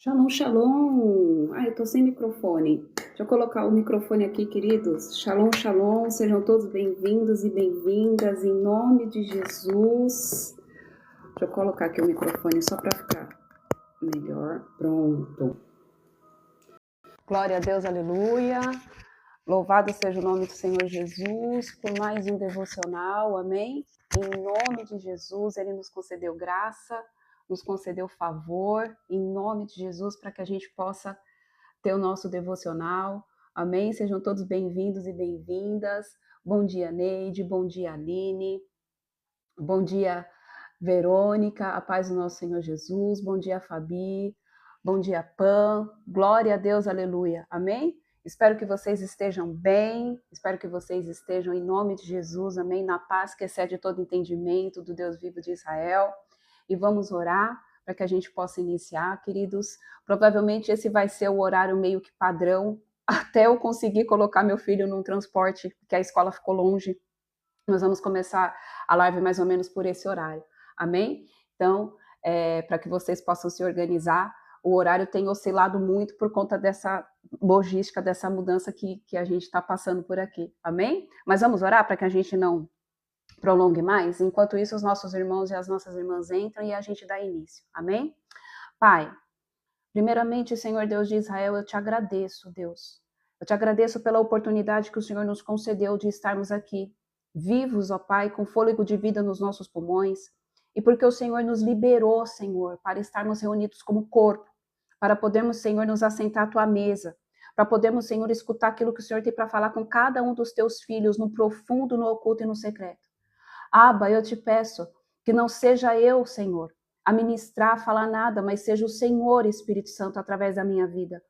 Shalom, shalom. Eu tô sem microfone. Deixa eu colocar o microfone aqui, queridos. Shalom, shalom. Sejam todos bem-vindos e bem-vindas em nome de Jesus. Deixa eu colocar aqui o microfone só para ficar melhor. Pronto. Glória a Deus, aleluia. Louvado seja o nome do Senhor Jesus por mais um devocional, amém? Em nome de Jesus, Ele nos concedeu graça, nos concedeu favor, em nome de Jesus, para que a gente possa ter o nosso devocional, amém? Sejam todos bem-vindos e bem-vindas. Bom dia, Neide, bom dia, Aline, bom dia, Verônica, a paz do nosso Senhor Jesus, bom dia, Fabi, bom dia, Pan, glória a Deus, aleluia, amém? Espero que vocês estejam bem, espero que vocês estejam em nome de Jesus, amém? Na paz que excede todo entendimento do Deus vivo de Israel. E vamos orar para que a gente possa iniciar, queridos. Provavelmente esse vai ser o horário meio que padrão, até eu conseguir colocar meu filho num transporte, porque a escola ficou longe. Nós vamos começar a live mais ou menos por esse horário, amém? Então, para que vocês possam se organizar, o horário tem oscilado muito por conta dessa logística, dessa mudança que a gente está passando por aqui, amém? Mas vamos orar para que a gente não prolongue mais? Enquanto isso, os nossos irmãos e as nossas irmãs entram e a gente dá início, amém? Pai, primeiramente, Senhor Deus de Israel, eu te agradeço, Deus. Eu te agradeço pela oportunidade que o Senhor nos concedeu de estarmos aqui, vivos, ó Pai, com fôlego de vida nos nossos pulmões, e porque o Senhor nos liberou, Senhor, para estarmos reunidos como corpo, para podermos, Senhor, nos assentar à tua mesa, para podermos, Senhor, escutar aquilo que o Senhor tem para falar com cada um dos teus filhos, no profundo, no oculto e no secreto. Abba, eu te peço que não seja eu, Senhor, a ministrar, a falar nada, mas seja o Senhor, Espírito Santo, através da minha vida.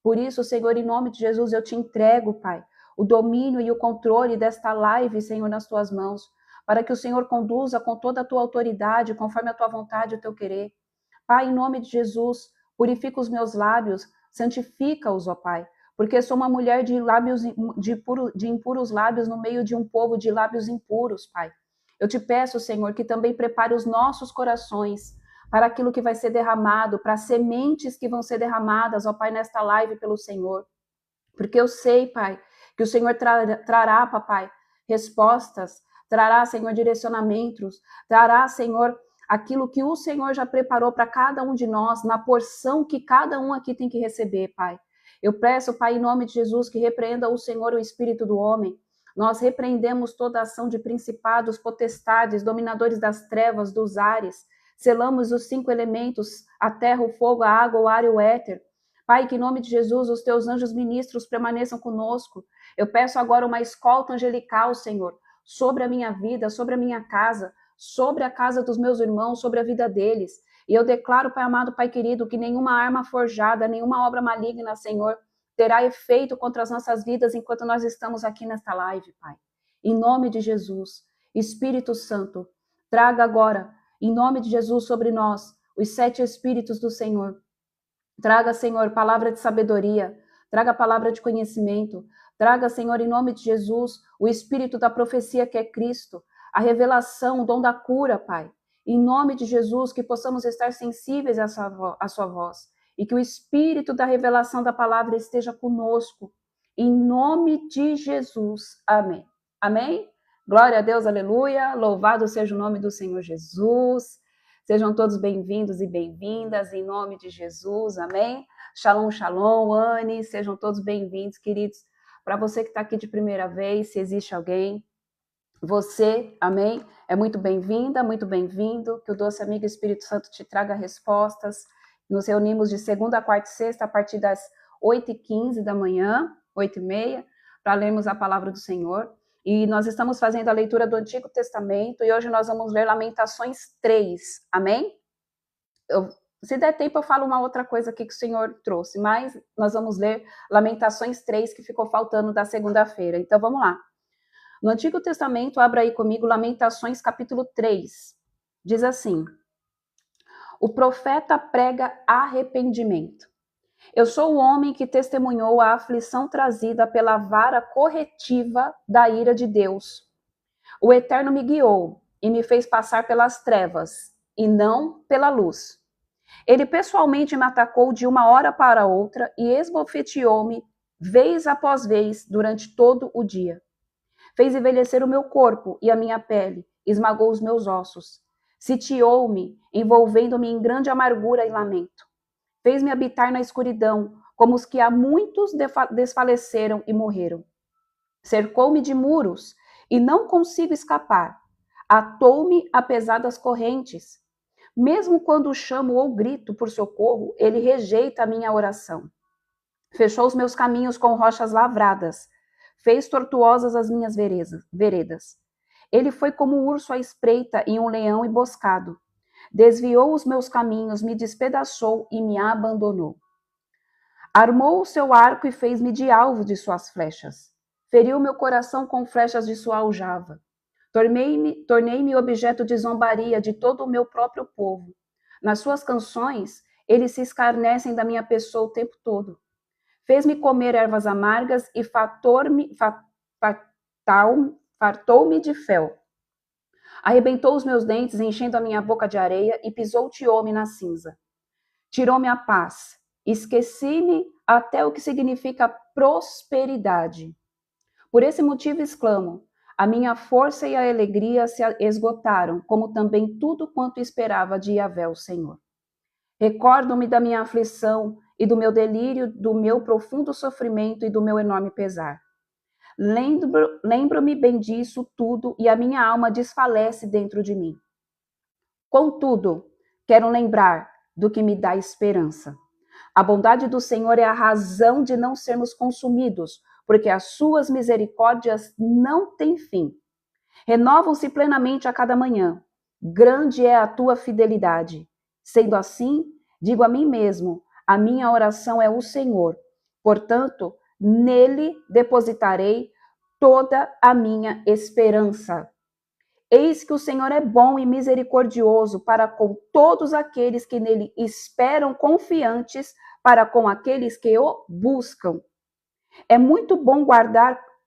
Por isso, Senhor, em nome de Jesus, eu te entrego, Pai, o domínio e o controle desta live, Senhor, nas tuas mãos, para que o Senhor conduza com toda a tua autoridade, conforme a tua vontade e o teu querer. Pai, em nome de Jesus, purifica os meus lábios, santifica-os, ó Pai, porque sou uma mulher de lábios de impuros lábios no meio de um povo de lábios impuros, Pai. Eu te peço, Senhor, que também prepare os nossos corações para aquilo que vai ser derramado, para as sementes que vão ser derramadas, ó Pai, nesta live pelo Senhor. Porque eu sei, Pai, que o Senhor trará, papai, respostas, trará, Senhor, direcionamentos, trará, Senhor, aquilo que o Senhor já preparou para cada um de nós, na porção que cada um aqui tem que receber, Pai. Eu peço, Pai, em nome de Jesus, que repreenda o Senhor o espírito do homem. Nós repreendemos toda ação de principados, potestades, dominadores das trevas, dos ares. Selamos os 5 elementos, a terra, o fogo, a água, o ar e o éter. Pai, que em nome de Jesus os teus anjos ministros permaneçam conosco. Eu peço agora uma escolta angelical, Senhor, sobre a minha vida, sobre a minha casa, sobre a casa dos meus irmãos, sobre a vida deles. E eu declaro, Pai amado, Pai querido, que nenhuma arma forjada, nenhuma obra maligna, Senhor, terá efeito contra as nossas vidas enquanto nós estamos aqui nesta live, Pai. Em nome de Jesus, Espírito Santo, traga agora, em nome de Jesus, sobre nós, os 7 Espíritos do Senhor. Traga, Senhor, palavra de sabedoria, traga palavra de conhecimento, traga, Senhor, em nome de Jesus, o espírito da profecia que é Cristo, a revelação, o dom da cura, Pai. Em nome de Jesus, que possamos estar sensíveis à sua voz e que o espírito da revelação da palavra esteja conosco. Em nome de Jesus. Amém. Amém? Glória a Deus, aleluia. Louvado seja o nome do Senhor Jesus. Sejam todos bem-vindos e bem-vindas, em nome de Jesus, amém? Shalom, shalom, Anne, sejam todos bem-vindos, queridos. Para você que está aqui de primeira vez, se existe alguém, você, amém? É muito bem-vinda, muito bem-vindo, que o doce amigo Espírito Santo te traga respostas. Nos reunimos de segunda, quarta e sexta, a partir das 8h15 da manhã, 8h30, para lermos a palavra do Senhor. E nós estamos fazendo a leitura do Antigo Testamento e hoje nós vamos ler Lamentações 3, amém? Se der tempo eu falo uma outra coisa aqui que o Senhor trouxe, mas nós vamos ler Lamentações 3, que ficou faltando da segunda-feira. Então vamos lá. No Antigo Testamento, abra aí comigo Lamentações capítulo 3. Diz assim: o profeta prega arrependimento. Eu sou o homem que testemunhou a aflição trazida pela vara corretiva da ira de Deus. O Eterno me guiou e me fez passar pelas trevas, e não pela luz. Ele pessoalmente me atacou de uma hora para outra e esbofeteou-me vez após vez durante todo o dia. Fez envelhecer o meu corpo e a minha pele, esmagou os meus ossos. Sitiou-me, envolvendo-me em grande amargura e lamento. Fez-me habitar na escuridão, como os que há muitos desfaleceram e morreram. Cercou-me de muros e não consigo escapar. Atou-me a pesadas correntes. Mesmo quando chamo ou grito por socorro, ele rejeita a minha oração. Fechou os meus caminhos com rochas lavradas. Fez tortuosas as minhas veredas. Ele foi como um urso à espreita e um leão emboscado. Desviou os meus caminhos, me despedaçou e me abandonou. Armou o seu arco e fez-me de alvo de suas flechas. Feriu meu coração com flechas de sua aljava. Tornei-me objeto de zombaria de todo o meu próprio povo. Nas suas canções, eles se escarnecem da minha pessoa o tempo todo. Fez-me comer ervas amargas e fartou-me de fel. Arrebentou os meus dentes, enchendo a minha boca de areia, e pisoteou-me na cinza. Tirou-me a paz. Esqueci-me até o que significa prosperidade. Por esse motivo exclamo: a minha força e a alegria se esgotaram, como também tudo quanto esperava de Yahvé, o Senhor. Recordo-me da minha aflição e do meu delírio, do meu profundo sofrimento e do meu enorme pesar. Lembro-me bem disso tudo e a minha alma desfalece dentro de mim. Contudo, quero lembrar do que me dá esperança. A bondade do Senhor é a razão de não sermos consumidos, porque as suas misericórdias não têm fim. Renovam-se plenamente a cada manhã. Grande é a tua fidelidade. Sendo assim, digo a mim mesmo, a minha oração é o Senhor. Portanto, nele depositarei toda a minha esperança. Eis que o Senhor é bom e misericordioso para com todos aqueles que nele esperam confiantes, para com aqueles que o buscam. É muito bom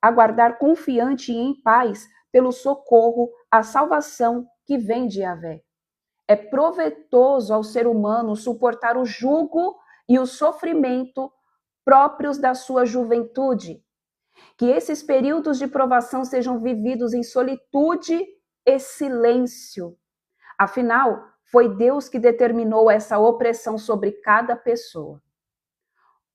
aguardar confiante e em paz pelo socorro, a salvação que vem de Yahvé. É proveitoso ao ser humano suportar o jugo e o sofrimento próprios da sua juventude. Que esses períodos de provação sejam vividos em solitude e silêncio. Afinal, foi Deus que determinou essa opressão sobre cada pessoa.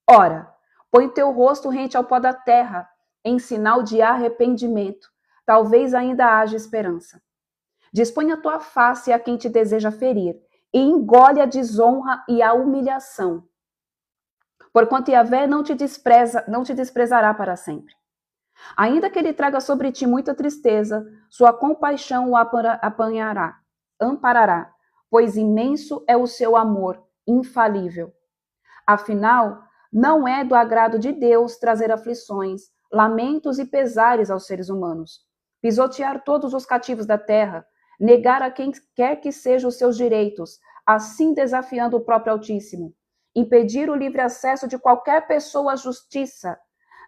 Ora, põe o teu rosto rente ao pó da terra, em sinal de arrependimento. Talvez ainda haja esperança. Dispõe a tua face a quem te deseja ferir, e engole a desonra e a humilhação. Porquanto Yahvé não te desprezará para sempre. Ainda que ele traga sobre ti muita tristeza, sua compaixão o amparará, pois imenso é o seu amor, infalível. Afinal, não é do agrado de Deus trazer aflições, lamentos e pesares aos seres humanos, pisotear todos os cativos da terra, negar a quem quer que sejam os seus direitos, assim desafiando o próprio Altíssimo, impedir o livre acesso de qualquer pessoa à justiça.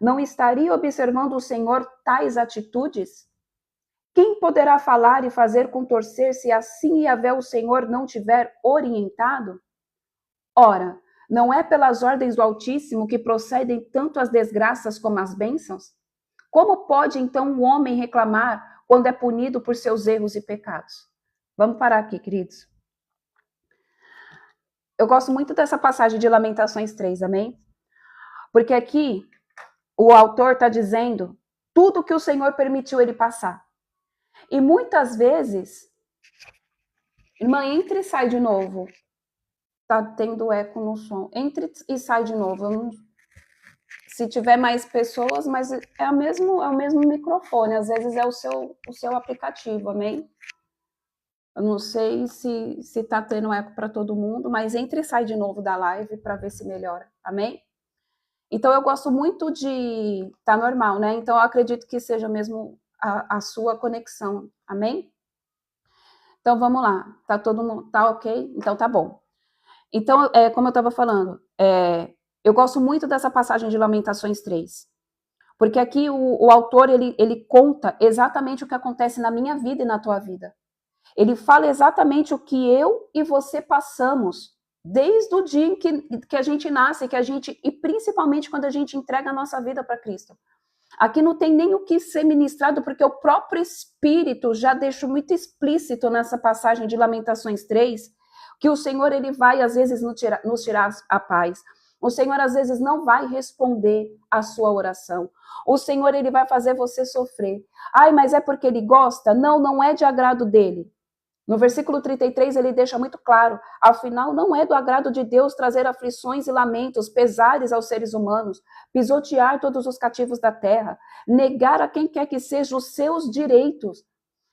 Não estaria observando o Senhor tais atitudes? Quem poderá falar e fazer contorcer se assim Yahvé o Senhor não tiver orientado? Ora, não é pelas ordens do Altíssimo que procedem tanto as desgraças como as bênçãos? Como pode então um homem reclamar quando é punido por seus erros e pecados? Vamos parar aqui, queridos. Eu gosto muito dessa passagem de Lamentações 3, amém? Porque aqui o autor está dizendo tudo que o Senhor permitiu ele passar. E muitas vezes, irmã, entra e sai de novo. Tá tendo eco no som. Entra e sai de novo. Se tiver mais pessoas, mas é o mesmo microfone. Às vezes é o seu aplicativo, amém? Eu não sei se tá tendo eco para todo mundo, mas entra e sai de novo da live para ver se melhora, amém? Então eu gosto muito de... Tá normal, né? Então eu acredito que seja mesmo a sua conexão, amém? Então vamos lá. Tá todo mundo... Tá ok? Então tá bom. Então, como eu estava falando, eu gosto muito dessa passagem de Lamentações 3. Porque aqui o autor, ele conta exatamente o que acontece na minha vida e na tua vida. Ele fala exatamente o que eu e você passamos Desde o dia em que a gente nasce, e principalmente quando a gente entrega a nossa vida para Cristo. Aqui não tem nem o que ser ministrado, porque o próprio Espírito já deixou muito explícito nessa passagem de Lamentações 3, que o Senhor ele vai às vezes nos tirar a paz. O Senhor às vezes não vai responder a sua oração. O Senhor ele vai fazer você sofrer. Ai, mas é porque ele gosta? Não, não é de agrado dele. No versículo 33, ele deixa muito claro, afinal, não é do agrado de Deus trazer aflições e lamentos, pesares aos seres humanos, pisotear todos os cativos da terra, negar a quem quer que seja os seus direitos.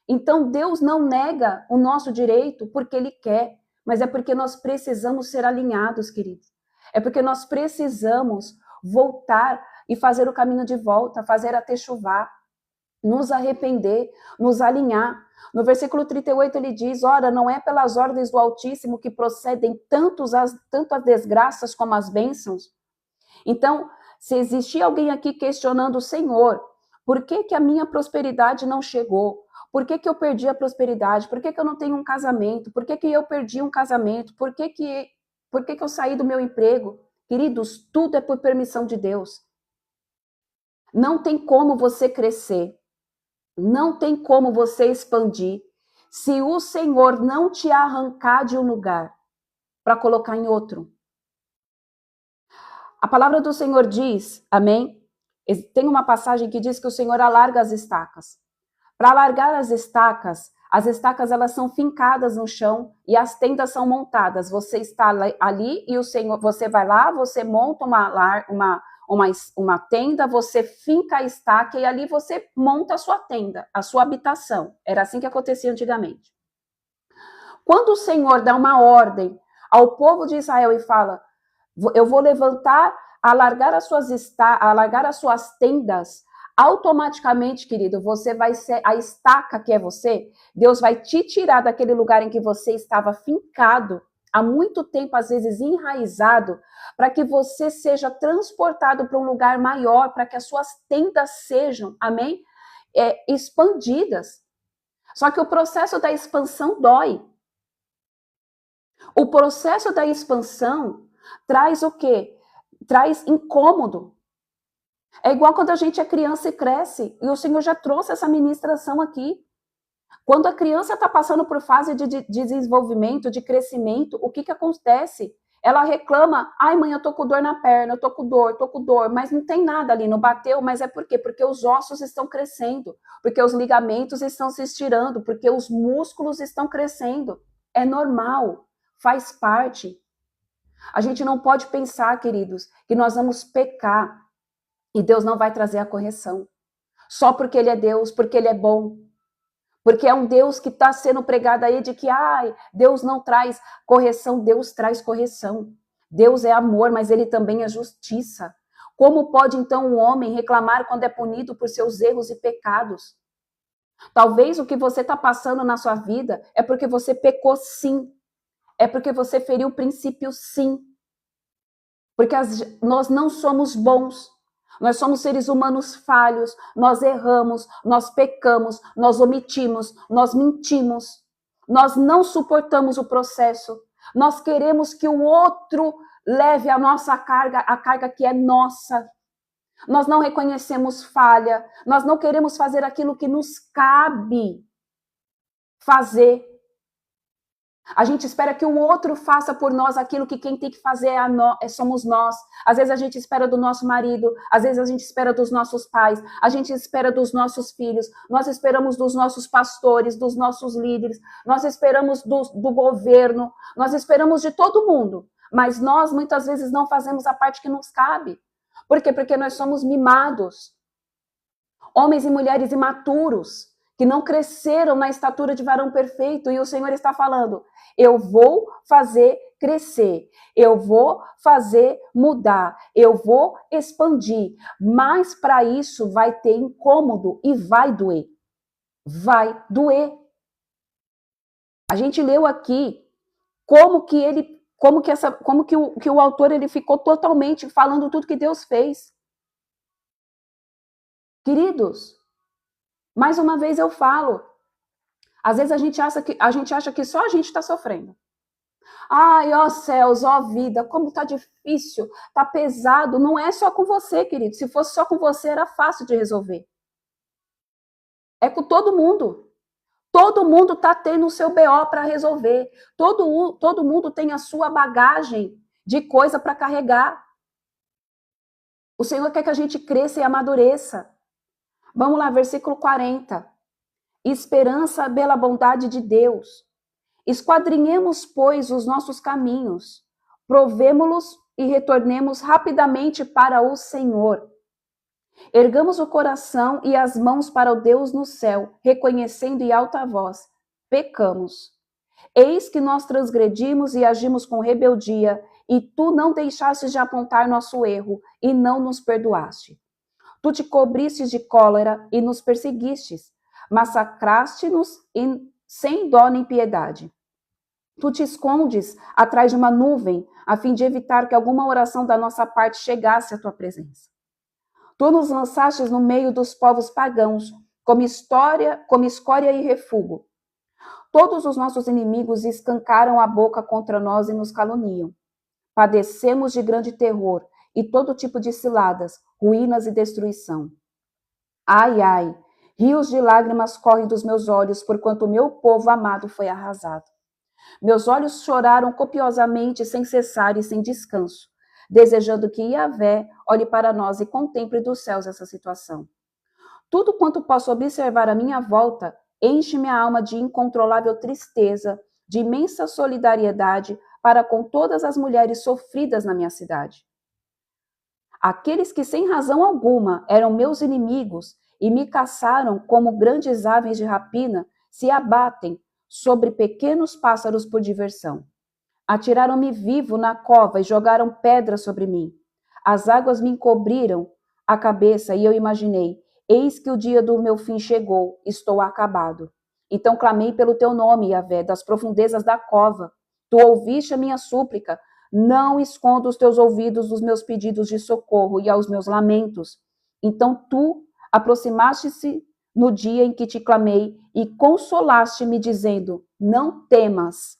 Então, Deus não nega o nosso direito porque Ele quer, mas é porque nós precisamos ser alinhados, queridos. É porque nós precisamos voltar e fazer o caminho de volta, fazer a techuvá, nos arrepender, nos alinhar. No versículo 38 ele diz, ora, não é pelas ordens do Altíssimo que procedem tanto as desgraças como as bênçãos? Então, se existir alguém aqui questionando o Senhor, por que a minha prosperidade não chegou? Por que eu perdi a prosperidade? Por que eu não tenho um casamento? Por que eu perdi um casamento? Por que eu saí do meu emprego? Queridos, tudo é por permissão de Deus. Não tem como você crescer. Não tem como você expandir se o Senhor não te arrancar de um lugar para colocar em outro. A palavra do Senhor diz, amém? Tem uma passagem que diz que o Senhor alarga as estacas. Para alargar as estacas elas são fincadas no chão e as tendas são montadas. Você está ali e o Senhor, você vai lá, você monta uma tenda, você finca a estaca e ali você monta a sua tenda, a sua habitação. Era assim que acontecia antigamente. Quando o Senhor dá uma ordem ao povo de Israel e fala, eu vou levantar, alargar as suas tendas, automaticamente, querido, você vai ser a estaca que é você, Deus vai te tirar daquele lugar em que você estava fincado, há muito tempo, às vezes enraizado, para que você seja transportado para um lugar maior, para que as suas tendas sejam, amém? Expandidas. Só que o processo da expansão dói. O processo da expansão traz o quê? Traz incômodo. É igual quando a gente é criança e cresce, e o Senhor já trouxe essa ministração aqui. Quando a criança está passando por fase de desenvolvimento, de crescimento, o que acontece? Ela reclama, ai mãe, eu tô com dor na perna, eu tô com dor, mas não tem nada ali, não bateu, mas é por quê? Porque os ossos estão crescendo, porque os ligamentos estão se estirando, porque os músculos estão crescendo. É normal, faz parte. A gente não pode pensar, queridos, que nós vamos pecar e Deus não vai trazer a correção. Só porque Ele é Deus, porque Ele é bom. Porque é um Deus que está sendo pregado aí de que Deus não traz correção, Deus traz correção. Deus é amor, mas Ele também é justiça. Como pode então um homem reclamar quando é punido por seus erros e pecados? Talvez o que você está passando na sua vida é porque você pecou sim. É porque você feriu o princípio sim. Porque nós não somos bons. Nós somos seres humanos falhos, nós erramos, nós pecamos, nós omitimos, nós mentimos, nós não suportamos o processo, nós queremos que o outro leve a nossa carga, a carga que é nossa. Nós não reconhecemos falha, nós não queremos fazer aquilo que nos cabe fazer. A gente espera que o outro faça por nós aquilo que quem tem que fazer somos nós. Às vezes a gente espera do nosso marido, às vezes a gente espera dos nossos pais, a gente espera dos nossos filhos, nós esperamos dos nossos pastores, dos nossos líderes, nós esperamos do governo, nós esperamos de todo mundo. Mas nós muitas vezes não fazemos a parte que nos cabe. Por quê? Porque nós somos mimados. Homens e mulheres imaturos, que não cresceram na estatura de varão perfeito, e o Senhor está falando, eu vou fazer crescer, eu vou fazer mudar, eu vou expandir, mas para isso vai ter incômodo e vai doer. Vai doer. A gente leu aqui como que o autor ele ficou totalmente falando tudo que Deus fez. Queridos, mais uma vez eu falo, às vezes a gente acha que só a gente está sofrendo. Ai, ó céus, ó vida, como tá difícil, tá pesado. Não é só com você, querido. Se fosse só com você, era fácil de resolver. É com todo mundo. Todo mundo tá tendo o seu BO para resolver. Todo mundo tem a sua bagagem de coisa para carregar. O Senhor quer que a gente cresça e amadureça. Vamos lá, versículo 40. Esperança pela bondade de Deus. Esquadrinhemos, pois, os nossos caminhos, provemo-los e retornemos rapidamente para o Senhor. Ergamos o coração e as mãos para o Deus no céu, reconhecendo em alta voz: pecamos. Eis que nós transgredimos e agimos com rebeldia, e tu não deixastes de apontar nosso erro, e não nos perdoaste. Tu te cobristes de cólera e nos perseguistes, massacraste-nos sem dó nem piedade. Tu te escondes atrás de uma nuvem, a fim de evitar que alguma oração da nossa parte chegasse à tua presença. Tu nos lançastes no meio dos povos pagãos, como escória e refúgio. Todos os nossos inimigos escancaram a boca contra nós e nos caluniam. Padecemos de grande terror e todo tipo de ciladas, ruínas e destruição. Ai, ai, rios de lágrimas correm dos meus olhos, porquanto o meu povo amado foi arrasado. Meus olhos choraram copiosamente, sem cessar e sem descanso, desejando que Yahvé olhe para nós e contemple dos céus essa situação. Tudo quanto posso observar à minha volta enche minha alma de incontrolável tristeza, de imensa solidariedade para com todas as mulheres sofridas na minha cidade. Aqueles que sem razão alguma eram meus inimigos e me caçaram como grandes aves de rapina se abatem sobre pequenos pássaros por diversão. Atiraram-me vivo na cova e jogaram pedras sobre mim. As águas me encobriram a cabeça e eu imaginei: eis que o dia do meu fim chegou, estou acabado. Então clamei pelo teu nome, Yahvé, das profundezas da cova. Tu ouviste a minha súplica. Não esconda os teus ouvidos dos meus pedidos de socorro e aos meus lamentos. Então tu aproximaste-se no dia em que te clamei e consolaste-me dizendo: não temas.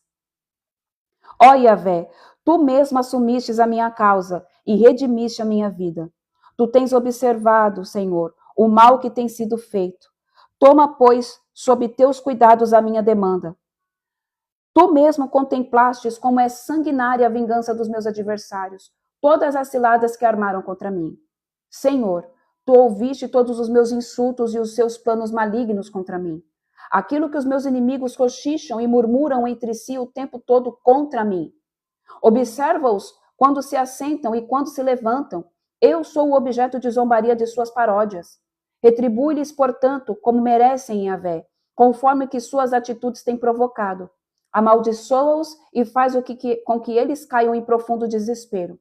Ó Yahvé, tu mesmo assumistes a minha causa e redimiste a minha vida. Tu tens observado, Senhor, o mal que tem sido feito. Toma, pois, sob teus cuidados a minha demanda. Tu mesmo contemplastes como é sanguinária a vingança dos meus adversários, todas as ciladas que armaram contra mim. Senhor, tu ouviste todos os meus insultos e os seus planos malignos contra mim. Aquilo que os meus inimigos cochicham e murmuram entre si o tempo todo contra mim. Observa-os quando se assentam e quando se levantam. Eu sou o objeto de zombaria de suas paródias. Retribui-lhes, portanto, como merecem, Yahvé, conforme que suas atitudes têm provocado. Amaldiçoa-os e faz com que eles caiam em profundo desespero.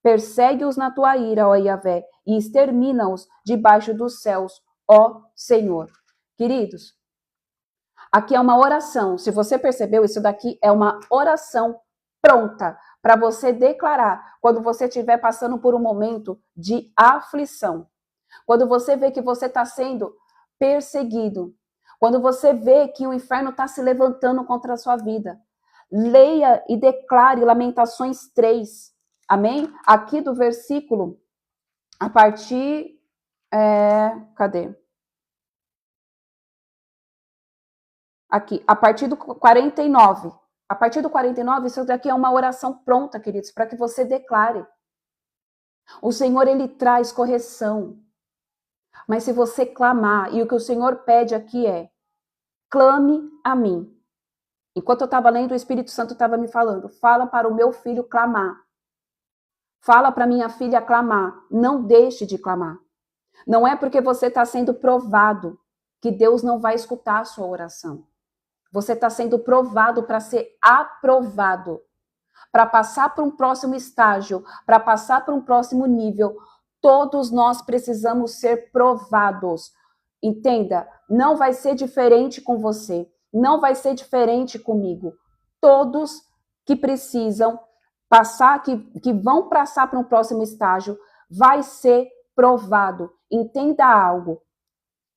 Persegue-os na tua ira, ó Yahvé, e extermina-os debaixo dos céus, ó Senhor. Queridos, aqui é uma oração. Se você percebeu, isso daqui é uma oração pronta para você declarar quando você estiver passando por um momento de aflição. Quando você vê que você está sendo perseguido. Quando você vê que o inferno está se levantando contra a sua vida. Leia e declare Lamentações 3. Amém? Aqui do versículo, a partir... cadê? Aqui, a partir do 49. A partir do 49, isso daqui é uma oração pronta, queridos, para que você declare. O Senhor, ele traz correção. Mas se você clamar, e o que o Senhor pede aqui é: clame a mim. Enquanto eu estava lendo, o Espírito Santo estava me falando: fala para o meu filho clamar. Fala para minha filha clamar. Não deixe de clamar. Não é porque você está sendo provado que Deus não vai escutar a sua oração. Você está sendo provado para ser aprovado, para passar para um próximo estágio, para passar para um próximo nível. Todos nós precisamos ser provados. Entenda, não vai ser diferente com você, não vai ser diferente comigo. Todos que precisam passar, que vão passar para um próximo estágio, vai ser provado. Entenda algo.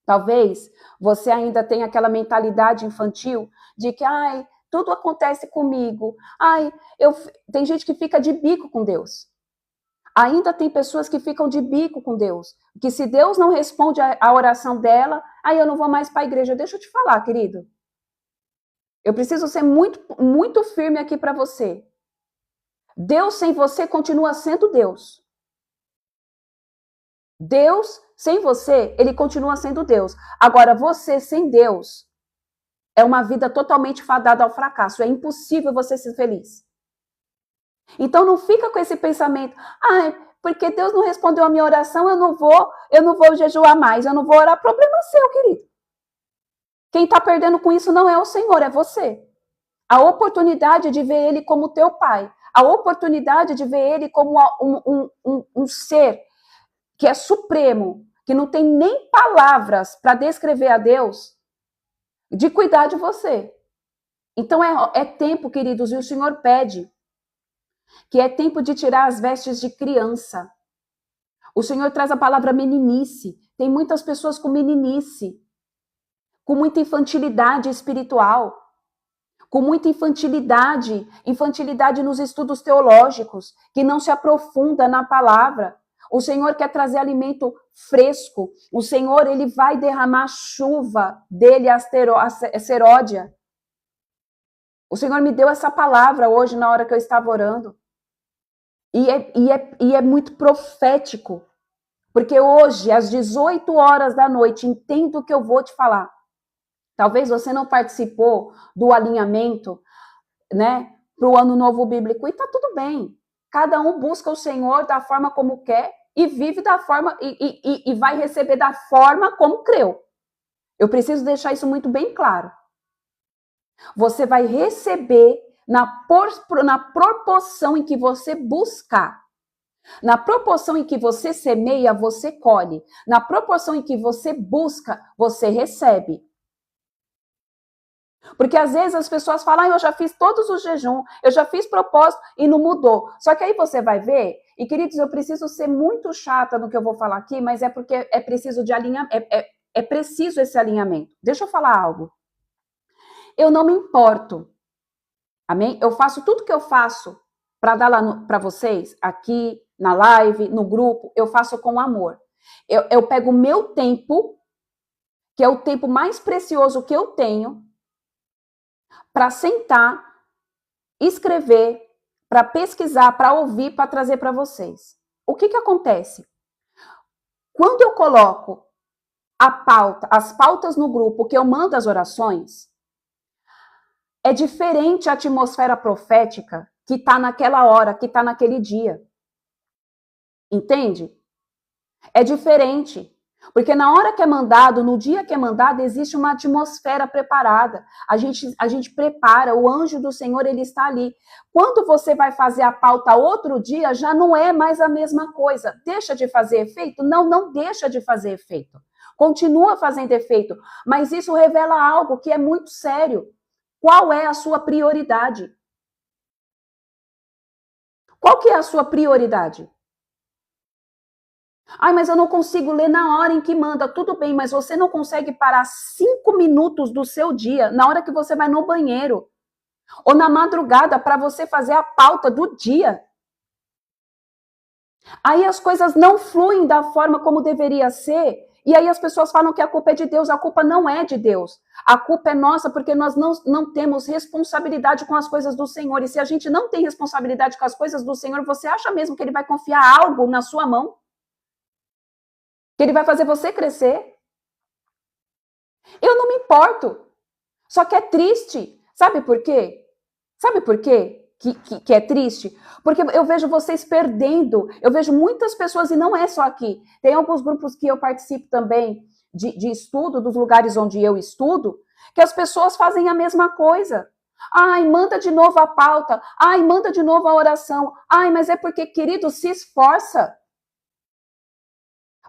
Talvez você ainda tenha aquela mentalidade infantil de que, tudo acontece comigo. Tem gente que fica de bico com Deus. Ainda tem pessoas que ficam de bico com Deus. Que se Deus não responde a oração dela, eu não vou mais para a igreja. Deixa eu te falar, querido. Eu preciso ser muito, muito firme aqui para você. Deus sem você continua sendo Deus. Deus sem você, ele continua sendo Deus. Agora, você sem Deus é uma vida totalmente fadada ao fracasso. É impossível você ser feliz. Então não fica com esse pensamento, porque Deus não respondeu a minha oração, eu não vou jejuar mais, eu não vou orar. Problema seu, querido. Quem está perdendo com isso não é o Senhor, é você. A oportunidade de ver Ele como teu Pai, a oportunidade de ver Ele como um ser que é supremo, que não tem nem palavras para descrever a Deus, de cuidar de você. Então é tempo, queridos, e o Senhor pede que é tempo de tirar as vestes de criança. O Senhor traz a palavra meninice. Tem muitas pessoas com meninice, com muita infantilidade espiritual, com muita infantilidade nos estudos teológicos, que não se aprofunda na palavra. O Senhor quer trazer alimento fresco. O Senhor, ele vai derramar chuva dele, a seródia. O Senhor me deu essa palavra hoje, na hora que eu estava orando. E é muito profético. Porque hoje, às 18 horas da noite, entenda o que eu vou te falar. Talvez você não participou do alinhamento, né, para o Ano Novo Bíblico. E tá tudo bem. Cada um busca o Senhor da forma como quer e vive da forma e vai receber da forma como creu. Eu preciso deixar isso muito bem claro. Você vai receber na proporção em que você buscar. Na proporção em que você semeia, você colhe. Na proporção em que você busca, você recebe. Porque às vezes as pessoas falam, eu já fiz todos os jejuns, eu já fiz propósito e não mudou. Só que aí você vai ver, e queridos, eu preciso ser muito chata no que eu vou falar aqui, mas é porque é preciso de alinhamento, é preciso esse alinhamento. Deixa eu falar algo. Eu não me importo, amém? Eu faço tudo que eu faço para dar lá para vocês, aqui na live, no grupo, eu faço com amor. Eu pego o meu tempo, que é o tempo mais precioso que eu tenho, para sentar, escrever, para pesquisar, para ouvir, para trazer para vocês. O que acontece? Quando eu coloco as pautas no grupo, que eu mando as orações, é diferente a atmosfera profética que está naquela hora, que está naquele dia. Entende? É diferente. Porque na hora que é mandado, no dia que é mandado, existe uma atmosfera preparada. A gente prepara, o anjo do Senhor, ele está ali. Quando você vai fazer a pauta outro dia, já não é mais a mesma coisa. Deixa de fazer efeito? Não deixa de fazer efeito. Continua fazendo efeito. Mas isso revela algo que é muito sério. Qual é a sua prioridade? Qual que é a sua prioridade? Mas eu não consigo ler na hora em que manda. Tudo bem, mas você não consegue parar 5 minutos do seu dia, na hora que você vai no banheiro, ou na madrugada, para você fazer a pauta do dia. Aí as coisas não fluem da forma como deveria ser, e aí as pessoas falam que a culpa é de Deus. A culpa não é de Deus. A culpa é nossa, porque nós não temos responsabilidade com as coisas do Senhor. E se a gente não tem responsabilidade com as coisas do Senhor, você acha mesmo que ele vai confiar algo na sua mão? Que ele vai fazer você crescer? Eu não me importo. Só que é triste. Sabe por quê? Sabe por quê que é triste? Porque eu vejo vocês perdendo. Eu vejo muitas pessoas, e não é só aqui. Tem alguns grupos que eu participo também de estudo, dos lugares onde eu estudo, que as pessoas fazem a mesma coisa. Manda de novo a pauta. Manda de novo a oração. Mas é porque, querido, se esforça.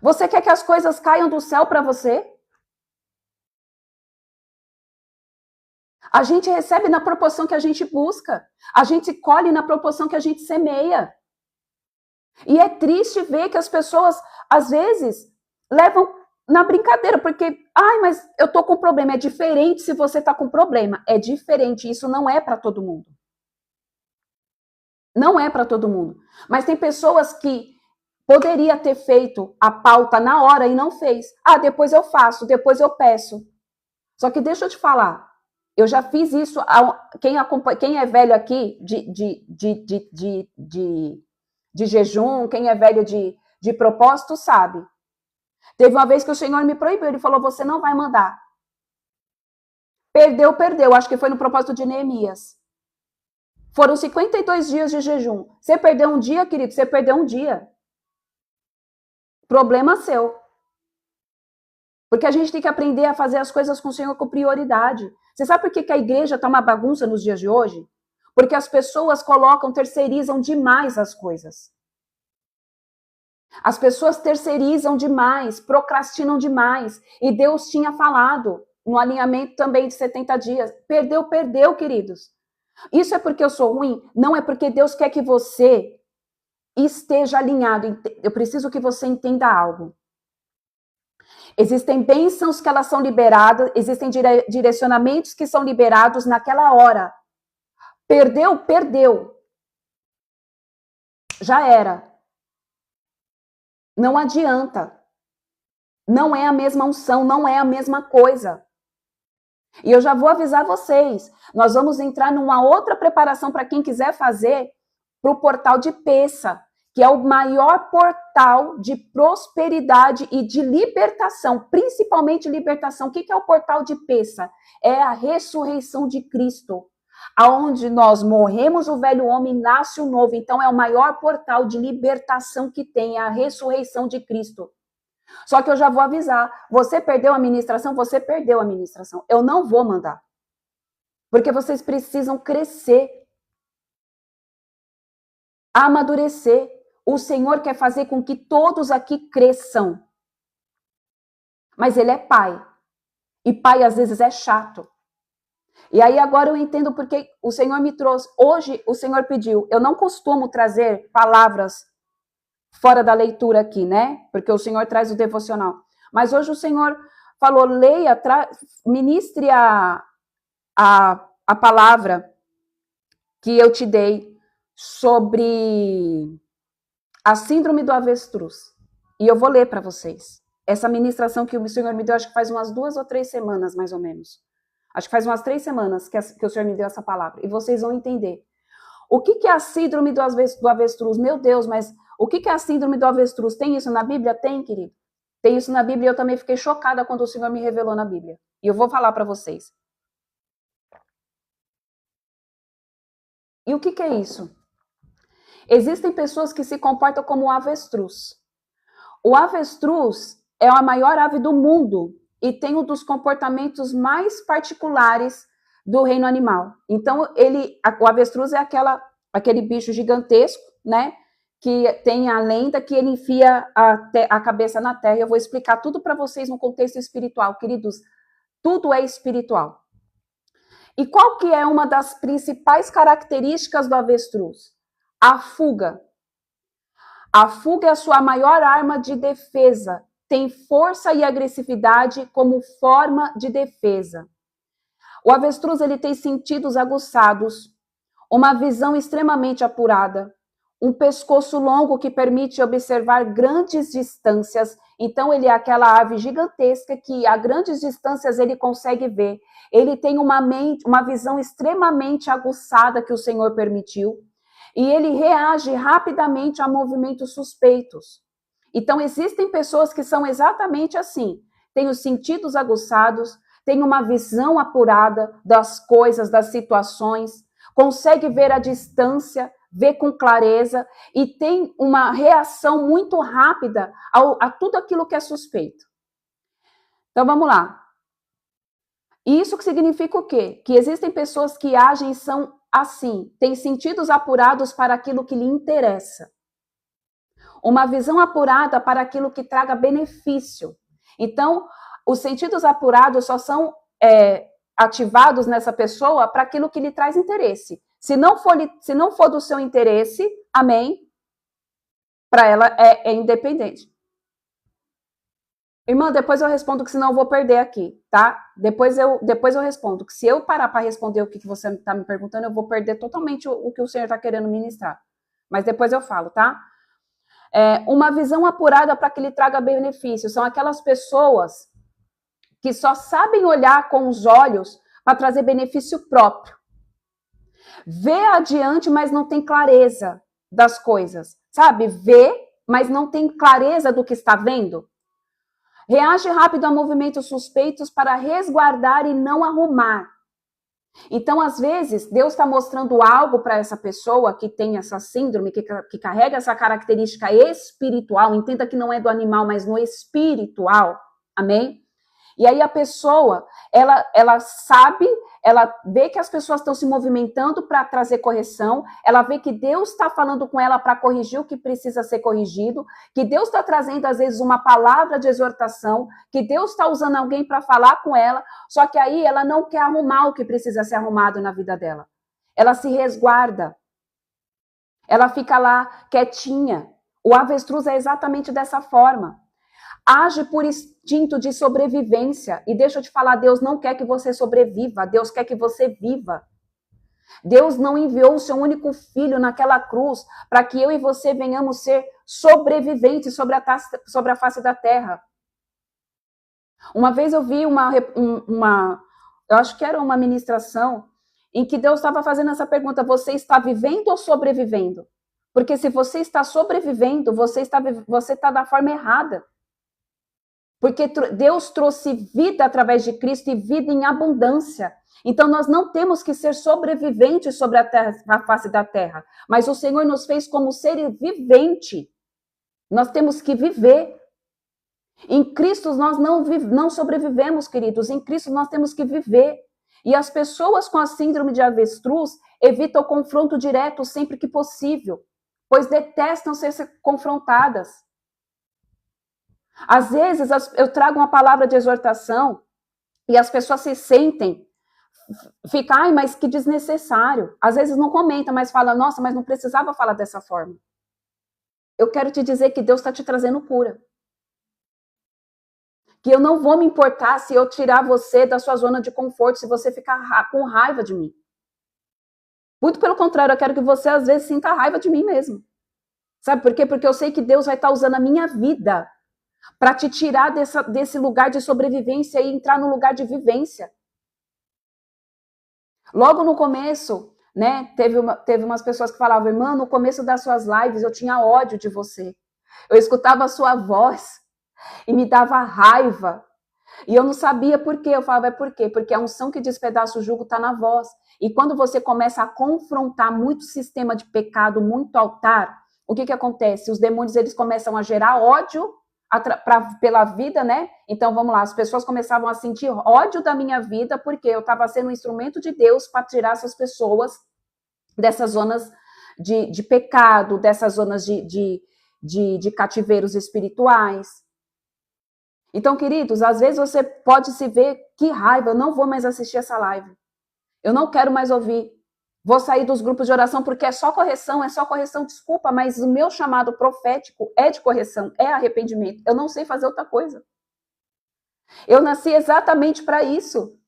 Você quer que as coisas caiam do céu para você? A gente recebe na proporção que a gente busca. A gente colhe na proporção que a gente semeia. E é triste ver que as pessoas, às vezes, levam na brincadeira, porque, ai, mas eu tô com problema. É diferente se você tá com problema. É diferente, isso não é para todo mundo. Não é para todo mundo. Mas tem pessoas que poderia ter feito a pauta na hora e não fez. Ah, depois eu faço, depois eu peço. Só que deixa eu te falar, eu já fiz isso. Quem é velho aqui de jejum, quem é velho de propósito, sabe. Teve uma vez que o Senhor me proibiu, ele falou, você não vai mandar. Perdeu, acho que foi no propósito de Neemias. Foram 52 dias de jejum. Você perdeu um dia, querido, você perdeu um dia. Problema seu. Porque a gente tem que aprender a fazer as coisas com o Senhor com prioridade. Você sabe por que a igreja está uma bagunça nos dias de hoje? Porque as pessoas terceirizam demais as coisas. As pessoas terceirizam demais, procrastinam demais. E Deus tinha falado no alinhamento também de 70 dias. Perdeu, queridos. Isso é porque eu sou ruim? Não, é porque Deus quer que você esteja alinhado. Eu preciso que você entenda algo. Existem bênçãos que elas são liberadas, existem direcionamentos que são liberados naquela hora. Perdeu. Já era. Não adianta. Não é a mesma unção, não é a mesma coisa. E eu já vou avisar vocês, nós vamos entrar numa outra preparação para quem quiser fazer para o portal de Peça, que é o maior portal de prosperidade e de libertação, principalmente libertação. O que é o portal de Peça? É a ressurreição de Cristo, aonde nós morremos o velho homem, nasce o novo. Então é o maior portal de libertação que tem, é a ressurreição de Cristo. Só que eu já vou avisar, você perdeu a ministração, você perdeu a ministração. Eu não vou mandar. Porque vocês precisam crescer, amadurecer. O Senhor quer fazer com que todos aqui cresçam. Mas Ele é pai. E pai, às vezes, é chato. E aí, agora eu entendo porque o Senhor me trouxe. Hoje, o Senhor pediu. Eu não costumo trazer palavras fora da leitura aqui, né? Porque o Senhor traz o devocional. Mas hoje o Senhor falou, leia, ministre a palavra que eu te dei sobre a síndrome do avestruz. E eu vou ler para vocês. Essa ministração que o Senhor me deu, acho que faz umas 2 ou 3 semanas, mais ou menos. Acho que faz umas 3 semanas que o Senhor me deu essa palavra. E vocês vão entender. O que é a síndrome do avestruz? Meu Deus, mas o que é a síndrome do avestruz? Tem isso na Bíblia? Tem, querido. Tem isso na Bíblia e eu também fiquei chocada quando o Senhor me revelou na Bíblia. E eu vou falar para vocês. E o que é isso? Existem pessoas que se comportam como o avestruz. O avestruz é a maior ave do mundo e tem um dos comportamentos mais particulares do reino animal. Então, o avestruz é aquele bicho gigantesco, né? Que tem a lenda que ele enfia a cabeça na terra. Eu vou explicar tudo para vocês no contexto espiritual, queridos. Tudo é espiritual. E qual que é uma das principais características do avestruz? A fuga. A fuga é a sua maior arma de defesa. Tem força e agressividade como forma de defesa. O avestruz ele tem sentidos aguçados, uma visão extremamente apurada, um pescoço longo que permite observar grandes distâncias. Então ele é aquela ave gigantesca que a grandes distâncias ele consegue ver. Ele tem uma visão extremamente aguçada que o Senhor permitiu. E ele reage rapidamente a movimentos suspeitos. Então, existem pessoas que são exatamente assim. Tem os sentidos aguçados, tem uma visão apurada das coisas, das situações, consegue ver a distância, vê com clareza e tem uma reação muito rápida a tudo aquilo que é suspeito. Então, vamos lá. E isso significa o quê? Que existem pessoas que agem e são assim, têm sentidos apurados para aquilo que lhe interessa. Uma visão apurada para aquilo que traga benefício. Então, os sentidos apurados só são ativados nessa pessoa para aquilo que lhe traz interesse. Se não for do seu interesse, amém, para ela é independente. Irmã, depois eu respondo, que senão eu vou perder aqui, tá? Depois eu respondo, que se eu parar para responder o que você está me perguntando, eu vou perder totalmente o que o Senhor está querendo ministrar. Mas depois eu falo, tá? Uma visão apurada para que lhe traga benefício. São aquelas pessoas que só sabem olhar com os olhos para trazer benefício próprio. Vê adiante, mas não tem clareza das coisas. Sabe? Vê, mas não tem clareza do que está vendo. Reage rápido a movimentos suspeitos para resguardar e não arrumar. Então, às vezes, Deus está mostrando algo para essa pessoa que tem essa síndrome, que carrega essa característica espiritual. Entenda que não é do animal, mas no espiritual. Amém? E aí a pessoa, ela sabe, ela vê que as pessoas estão se movimentando para trazer correção, ela vê que Deus está falando com ela para corrigir o que precisa ser corrigido, que Deus está trazendo, às vezes, uma palavra de exortação, que Deus está usando alguém para falar com ela, só que aí ela não quer arrumar o que precisa ser arrumado na vida dela. Ela se resguarda. Ela fica lá quietinha. O avestruz é exatamente dessa forma. Age por instinto de sobrevivência. E deixa eu te falar, Deus não quer que você sobreviva, Deus quer que você viva. Deus não enviou o seu único filho naquela cruz para que eu e você venhamos ser sobreviventes sobre a face da terra. Uma vez eu vi eu acho que era uma ministração, em que Deus estava fazendo essa pergunta: você está vivendo ou sobrevivendo? Porque se você está sobrevivendo, você está da forma errada. Porque Deus trouxe vida através de Cristo e vida em abundância. Então nós não temos que ser sobreviventes sobre a face da terra, mas o Senhor nos fez como ser vivente. Nós temos que viver. Em Cristo nós não sobrevivemos, queridos. Em Cristo nós temos que viver. E as pessoas com a síndrome de avestruz evitam o confronto direto sempre que possível, pois detestam ser confrontadas. Às vezes eu trago uma palavra de exortação e as pessoas se sentem, fica, ai, mas que desnecessário. Às vezes não comenta, mas fala, nossa, mas não precisava falar dessa forma. Eu quero te dizer que Deus está te trazendo cura. Que eu não vou me importar se eu tirar você da sua zona de conforto, se você ficar com raiva de mim. Muito pelo contrário, eu quero que você às vezes sinta raiva de mim mesmo. Sabe por quê? Porque eu sei que Deus vai estar usando a minha vida para te tirar desse lugar de sobrevivência e entrar no lugar de vivência. Logo no começo, né, teve umas pessoas que falavam, irmã, no começo das suas lives eu tinha ódio de você. Eu escutava a sua voz e me dava raiva. E eu não sabia por quê. Eu falava, por quê? Porque a unção que despedaça o jugo está na voz. E quando você começa a confrontar muito sistema de pecado, muito altar, o que acontece? Os demônios, eles começam a gerar ódio pela vida, né? Então, vamos lá, as pessoas começavam a sentir ódio da minha vida, porque eu estava sendo um instrumento de Deus para tirar essas pessoas dessas zonas de pecado, dessas zonas de cativeiros espirituais. Então, queridos, às vezes você pode se ver, que raiva, eu não vou mais assistir essa live. Eu não quero mais ouvir. Vou sair dos grupos de oração porque é só correção, desculpa, mas o meu chamado profético é de correção, é arrependimento. Eu não sei fazer outra coisa. Eu nasci exatamente para isso.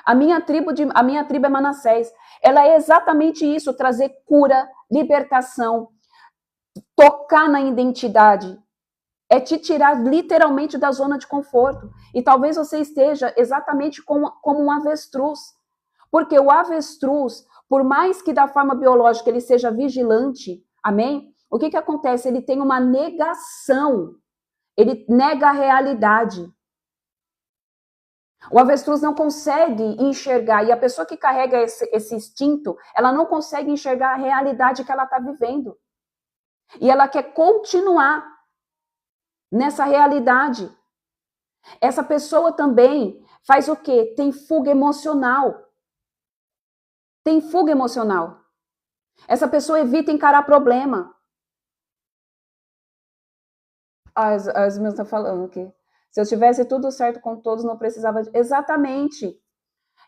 A minha tribo é Manassés. Ela é exatamente isso, trazer cura, libertação, tocar na identidade. É te tirar literalmente da zona de conforto. E talvez você esteja exatamente como um avestruz. Porque o avestruz, por mais que da forma biológica ele seja vigilante, amém? O que acontece? Ele tem uma negação. Ele nega a realidade. O avestruz não consegue enxergar. E a pessoa que carrega esse instinto, ela não consegue enxergar a realidade que ela está vivendo. E ela quer continuar nessa realidade. Essa pessoa também faz o quê? Tem fuga emocional. Tem fuga emocional. Essa pessoa evita encarar problema. As minhas estão falando aqui. Se eu tivesse tudo certo com todos, não precisava de... Exatamente.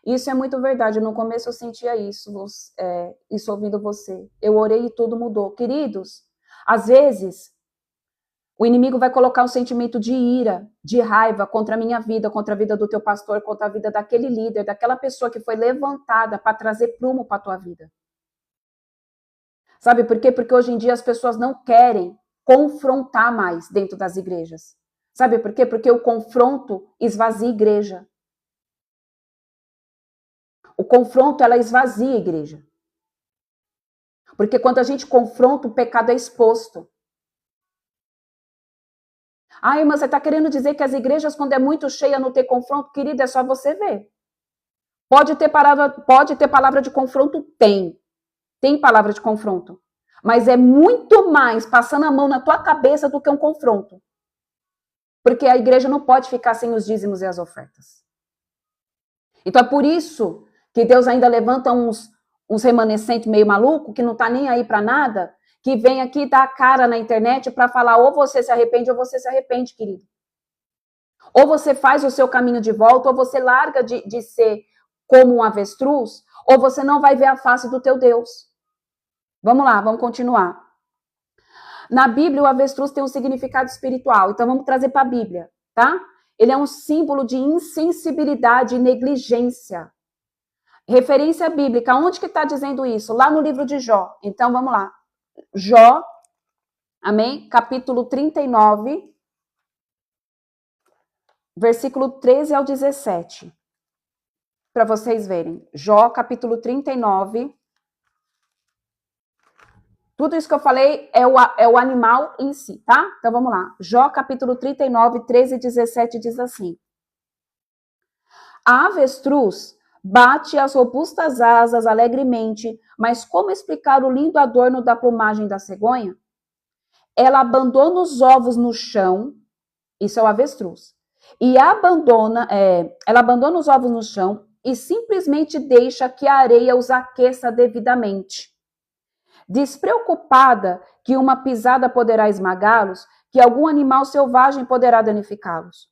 Isso é muito verdade. No começo eu sentia isso ouvindo você. Eu orei e tudo mudou. Queridos, às vezes, O inimigo vai colocar um sentimento de ira, de raiva contra a minha vida, contra a vida do teu pastor, contra a vida daquele líder, daquela pessoa que foi levantada para trazer prumo para a tua vida. Sabe por quê? Porque hoje em dia as pessoas não querem confrontar mais dentro das igrejas. Sabe por quê? Porque o confronto esvazia a igreja. O confronto, ela esvazia a igreja. Porque quando a gente confronta, o pecado é exposto. Ah, irmã, você está querendo dizer que as igrejas, quando é muito cheia, não tem confronto? Querida, é só você ver. Pode ter palavra de confronto? Tem. Tem palavra de confronto. Mas é muito mais passando a mão na tua cabeça do que um confronto. Porque a igreja não pode ficar sem os dízimos e as ofertas. Então é por isso que Deus ainda levanta uns remanescentes meio maluco, que não tá nem aí para nada, que vem aqui dar a cara na internet para falar ou você se arrepende, querido. Ou você faz o seu caminho de volta, ou você larga de ser como um avestruz, ou você não vai ver a face do teu Deus. Vamos lá, vamos continuar. Na Bíblia, o avestruz tem um significado espiritual, então vamos trazer para a Bíblia, tá? Ele é um símbolo de insensibilidade e negligência. Referência bíblica, onde que está dizendo isso? Lá no livro de Jó. Então, vamos lá. Jó, amém? Capítulo 39, versículo 13 ao 17. Para vocês verem. Jó, capítulo 39. Tudo isso que eu falei é o animal em si, tá? Então, vamos lá. Jó, capítulo 39, 13 e 17 diz assim. A avestruz bate as robustas asas alegremente, mas como explicar o lindo adorno da plumagem da cegonha? Ela abandona os ovos no chão, isso é o avestruz, e ela abandona os ovos no chão e simplesmente deixa que a areia os aqueça devidamente. Despreocupada que uma pisada poderá esmagá-los, que algum animal selvagem poderá danificá-los.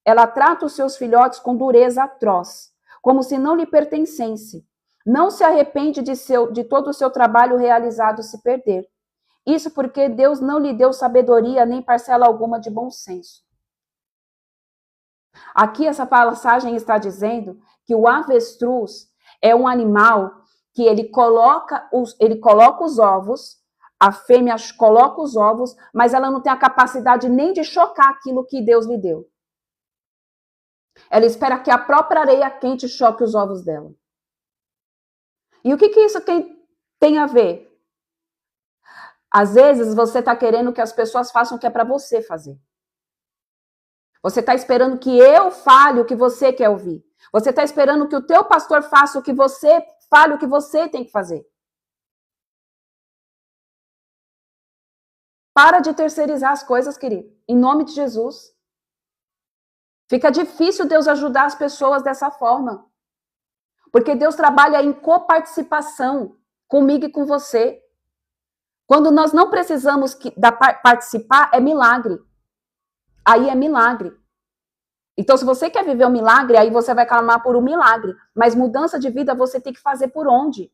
Ela trata os seus filhotes com dureza atroz, como se não lhe pertencesse. Não se arrepende de todo o seu trabalho realizado se perder. Isso porque Deus não lhe deu sabedoria nem parcela alguma de bom senso. Aqui essa passagem está dizendo que o avestruz é um animal que ele coloca os ovos, a fêmea coloca os ovos, mas ela não tem a capacidade nem de chocar aquilo que Deus lhe deu. Ela espera que a própria areia quente choque os ovos dela. E o que isso tem a ver? Às vezes você está querendo que as pessoas façam o que é para você fazer. Você está esperando que eu fale o que você quer ouvir. Você está esperando que o teu pastor faça o que você fale, o que você tem que fazer. Para de terceirizar as coisas, querido. Em nome de Jesus. Fica difícil Deus ajudar as pessoas dessa forma. Porque Deus trabalha em coparticipação comigo e com você. Quando nós não precisamos participar, é milagre. Aí é milagre. Então, se você quer viver um milagre, aí você vai clamar por um milagre. Mas mudança de vida você tem que fazer por onde?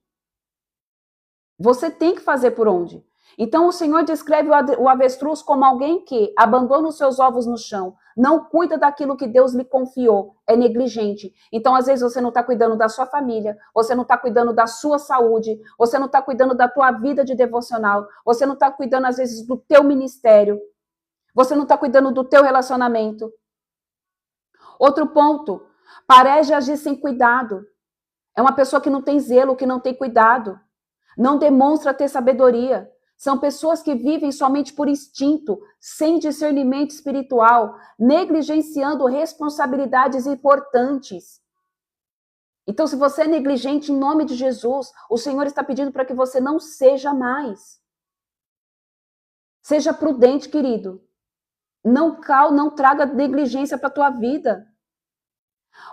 Você tem que fazer por onde? Então, o Senhor descreve o avestruz como alguém que abandona os seus ovos no chão, não cuida daquilo que Deus lhe confiou, é negligente. Então, às vezes, você não está cuidando da sua família, você não está cuidando da sua saúde, você não está cuidando da tua vida de devocional, você não está cuidando, às vezes, do teu ministério, você não está cuidando do teu relacionamento. Outro ponto, parece agir sem cuidado. É uma pessoa que não tem zelo, que não tem cuidado, não demonstra ter sabedoria. São pessoas que vivem somente por instinto, sem discernimento espiritual, negligenciando responsabilidades importantes. Então, se você é negligente, em nome de Jesus, o Senhor está pedindo para que você não seja mais. Seja prudente, querido. Não traga negligência para a tua vida.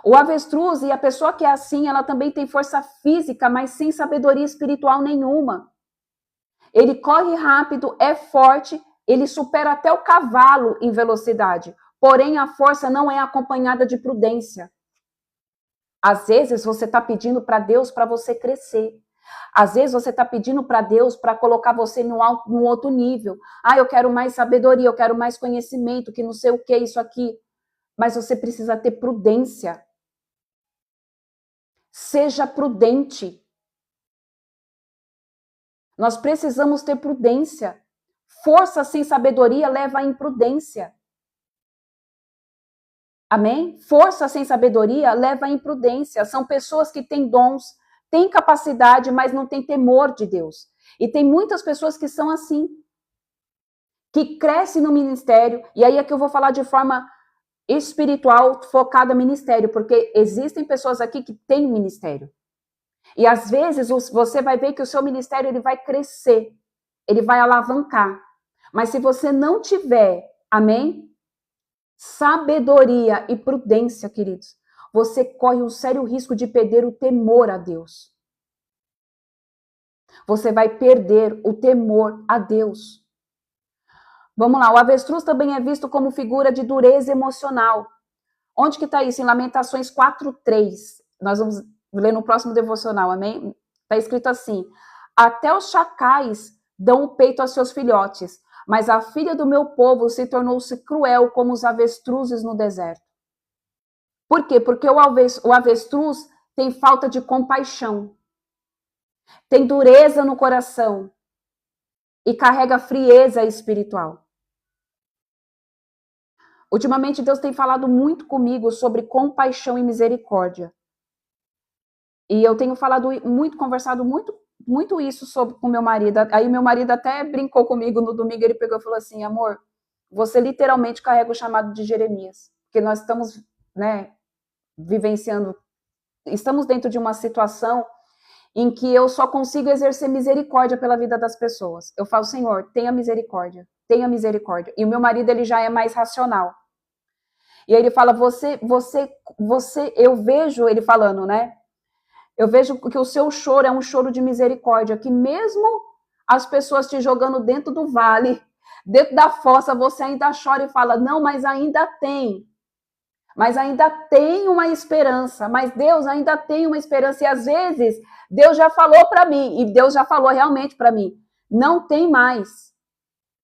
O avestruz e a pessoa que é assim, ela também tem força física, mas sem sabedoria espiritual nenhuma. Ele corre rápido, é forte, ele supera até o cavalo em velocidade. Porém, a força não é acompanhada de prudência. Às vezes, você está pedindo para Deus para você crescer. Às vezes você está pedindo para Deus para colocar você num outro nível. Ah, eu quero mais sabedoria, eu quero mais conhecimento, que não sei o que, isso aqui. Mas você precisa ter prudência. Seja prudente. Nós precisamos ter prudência. Força sem sabedoria leva à imprudência. Amém? Força sem sabedoria leva à imprudência. São pessoas que têm dons, têm capacidade, mas não têm temor de Deus. E tem muitas pessoas que são assim, que crescem no ministério, e aí é que eu vou falar de forma espiritual, focada no ministério, porque existem pessoas aqui que têm ministério. E às vezes você vai ver que o seu ministério ele vai crescer, ele vai alavancar. Mas se você não tiver, amém? Sabedoria e prudência, queridos, você corre um sério risco de perder o temor a Deus. Você vai perder o temor a Deus. Vamos lá, o avestruz também é visto como figura de dureza emocional. Onde que está isso? Em Lamentações 4:3. Nós vamos ler no próximo devocional, amém? Está escrito assim: até os chacais dão o peito a seus filhotes, mas a filha do meu povo se tornou-se cruel como os avestruzes no deserto. Por quê? Porque o avestruz tem falta de compaixão, tem dureza no coração e carrega frieza espiritual. Ultimamente, Deus tem falado muito comigo sobre compaixão e misericórdia. E eu tenho falado muito, conversado muito isso com meu marido. Aí meu marido até brincou comigo no domingo, ele pegou e falou assim: amor, você literalmente carrega o chamado de Jeremias. Porque nós estamos, né, vivenciando, estamos dentro de uma situação em que eu só consigo exercer misericórdia pela vida das pessoas. Eu falo, Senhor, tenha misericórdia, tenha misericórdia. E o meu marido, ele já é mais racional. E aí ele fala, eu vejo ele falando, né? Eu vejo que o seu choro é um choro de misericórdia, que mesmo as pessoas te jogando dentro do vale, dentro da fossa, você ainda chora e fala, não, mas ainda tem uma esperança, mas Deus ainda tem uma esperança, e às vezes Deus já falou para mim, e Deus já falou realmente para mim, não tem mais,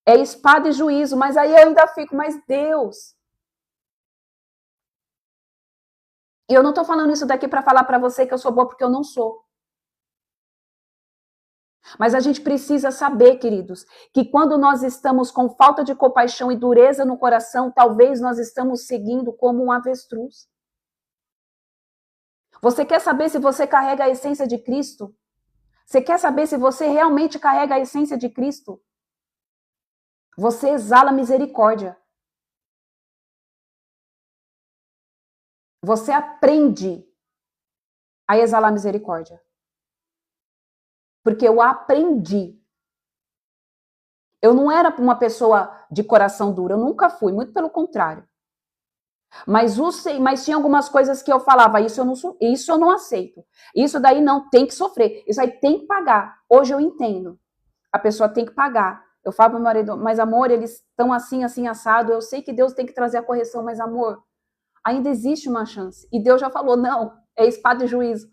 é espada e juízo, mas aí eu ainda fico, mas Deus... E eu não estou falando isso daqui para falar para você que eu sou boa, porque eu não sou. Mas a gente precisa saber, queridos, que quando nós estamos com falta de compaixão e dureza no coração, talvez nós estamos seguindo como um avestruz. Você quer saber se você carrega a essência de Cristo? Você quer saber se você realmente carrega a essência de Cristo? Você exala misericórdia. Você aprende a exalar misericórdia. Porque eu aprendi. Eu não era uma pessoa de coração duro, eu nunca fui, muito pelo contrário. Mas tinha algumas coisas que eu falava, isso eu não aceito. Isso daí não tem que sofrer, isso aí tem que pagar. Hoje eu entendo. A pessoa tem que pagar. Eu falo pro meu marido, mas amor, eles estão assim, assim, assado. Eu sei que Deus tem que trazer a correção, mas amor, ainda existe uma chance. E Deus já falou, não, é espada e juízo.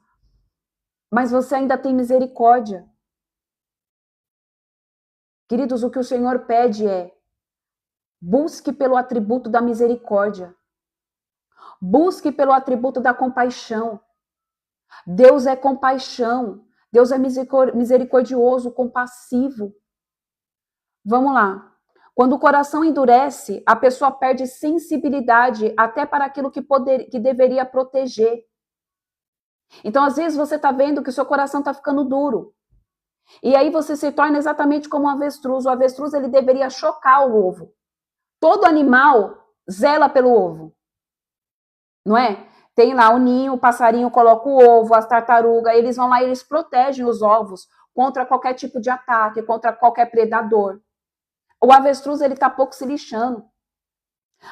Mas você ainda tem misericórdia. Queridos, o que o Senhor pede é, busque pelo atributo da misericórdia. Busque pelo atributo da compaixão. Deus é compaixão. Deus é misericordioso, compassivo. Vamos lá. Quando o coração endurece, a pessoa perde sensibilidade até para aquilo que deveria proteger. Então, às vezes, você está vendo que o seu coração está ficando duro. E aí você se torna exatamente como um avestruz. O avestruz, ele deveria chocar o ovo. Todo animal zela pelo ovo. Não é? Tem lá o ninho, o passarinho coloca o ovo, as tartarugas, eles vão lá e eles protegem os ovos contra qualquer tipo de ataque, contra qualquer predador. O avestruz, ele tá pouco se lixando.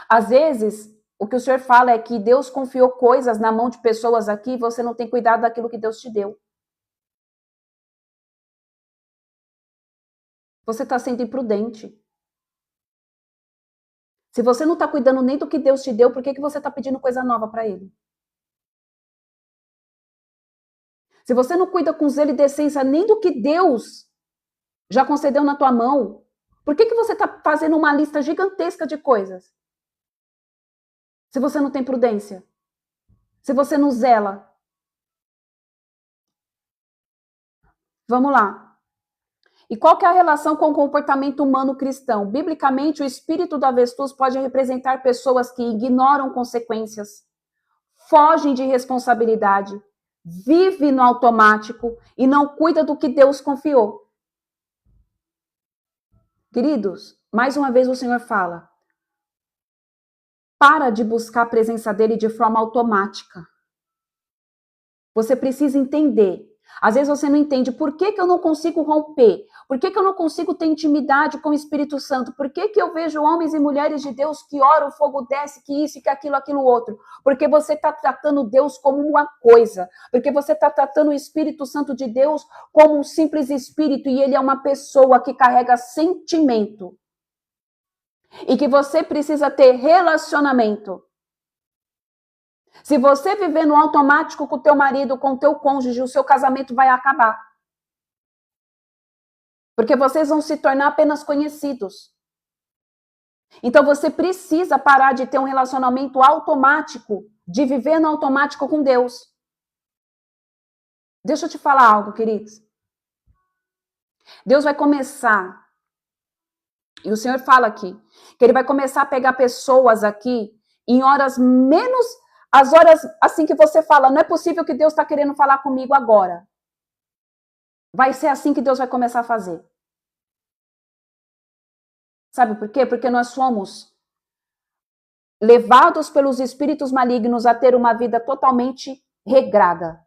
Às vezes, o que o senhor fala é que Deus confiou coisas na mão de pessoas aqui e você não tem cuidado daquilo que Deus te deu. Você está sendo imprudente. Se você não está cuidando nem do que Deus te deu, por que você está pedindo coisa nova para Ele? se você não cuida com zelo e decência nem do que Deus já concedeu na tua mão, por que você está fazendo uma lista gigantesca de coisas? Se você não tem prudência, se você não zela. Vamos lá. E qual que é a relação com o comportamento humano cristão? Biblicamente, o espírito do avestruz pode representar pessoas que ignoram consequências, fogem de responsabilidade, vivem no automático e não cuidam do que Deus confiou. Queridos, mais uma vez o Senhor fala, para de buscar a presença dele de forma automática. Você precisa entender. Às vezes você não entende por que eu não consigo romper, por que eu não consigo ter intimidade com o Espírito Santo, por que eu vejo homens e mulheres de Deus que oram, o fogo desce, que isso, que aquilo outro. Porque você está tratando Deus como uma coisa, porque você está tratando o Espírito Santo de Deus como um simples espírito e ele é uma pessoa que carrega sentimento. E que você precisa ter relacionamento. Se você viver no automático com o teu marido, com o teu cônjuge, o seu casamento vai acabar. Porque vocês vão se tornar apenas conhecidos. Então você precisa parar de ter um relacionamento automático, de viver no automático com Deus. Deixa eu te falar algo, queridos. Deus vai começar, e o Senhor fala aqui, que ele vai começar a pegar pessoas aqui em horas menos... As horas assim que você fala, não é possível que Deus está querendo falar comigo agora. Vai ser assim que Deus vai começar a fazer. Sabe por quê? Porque nós somos levados pelos espíritos malignos a ter uma vida totalmente regrada.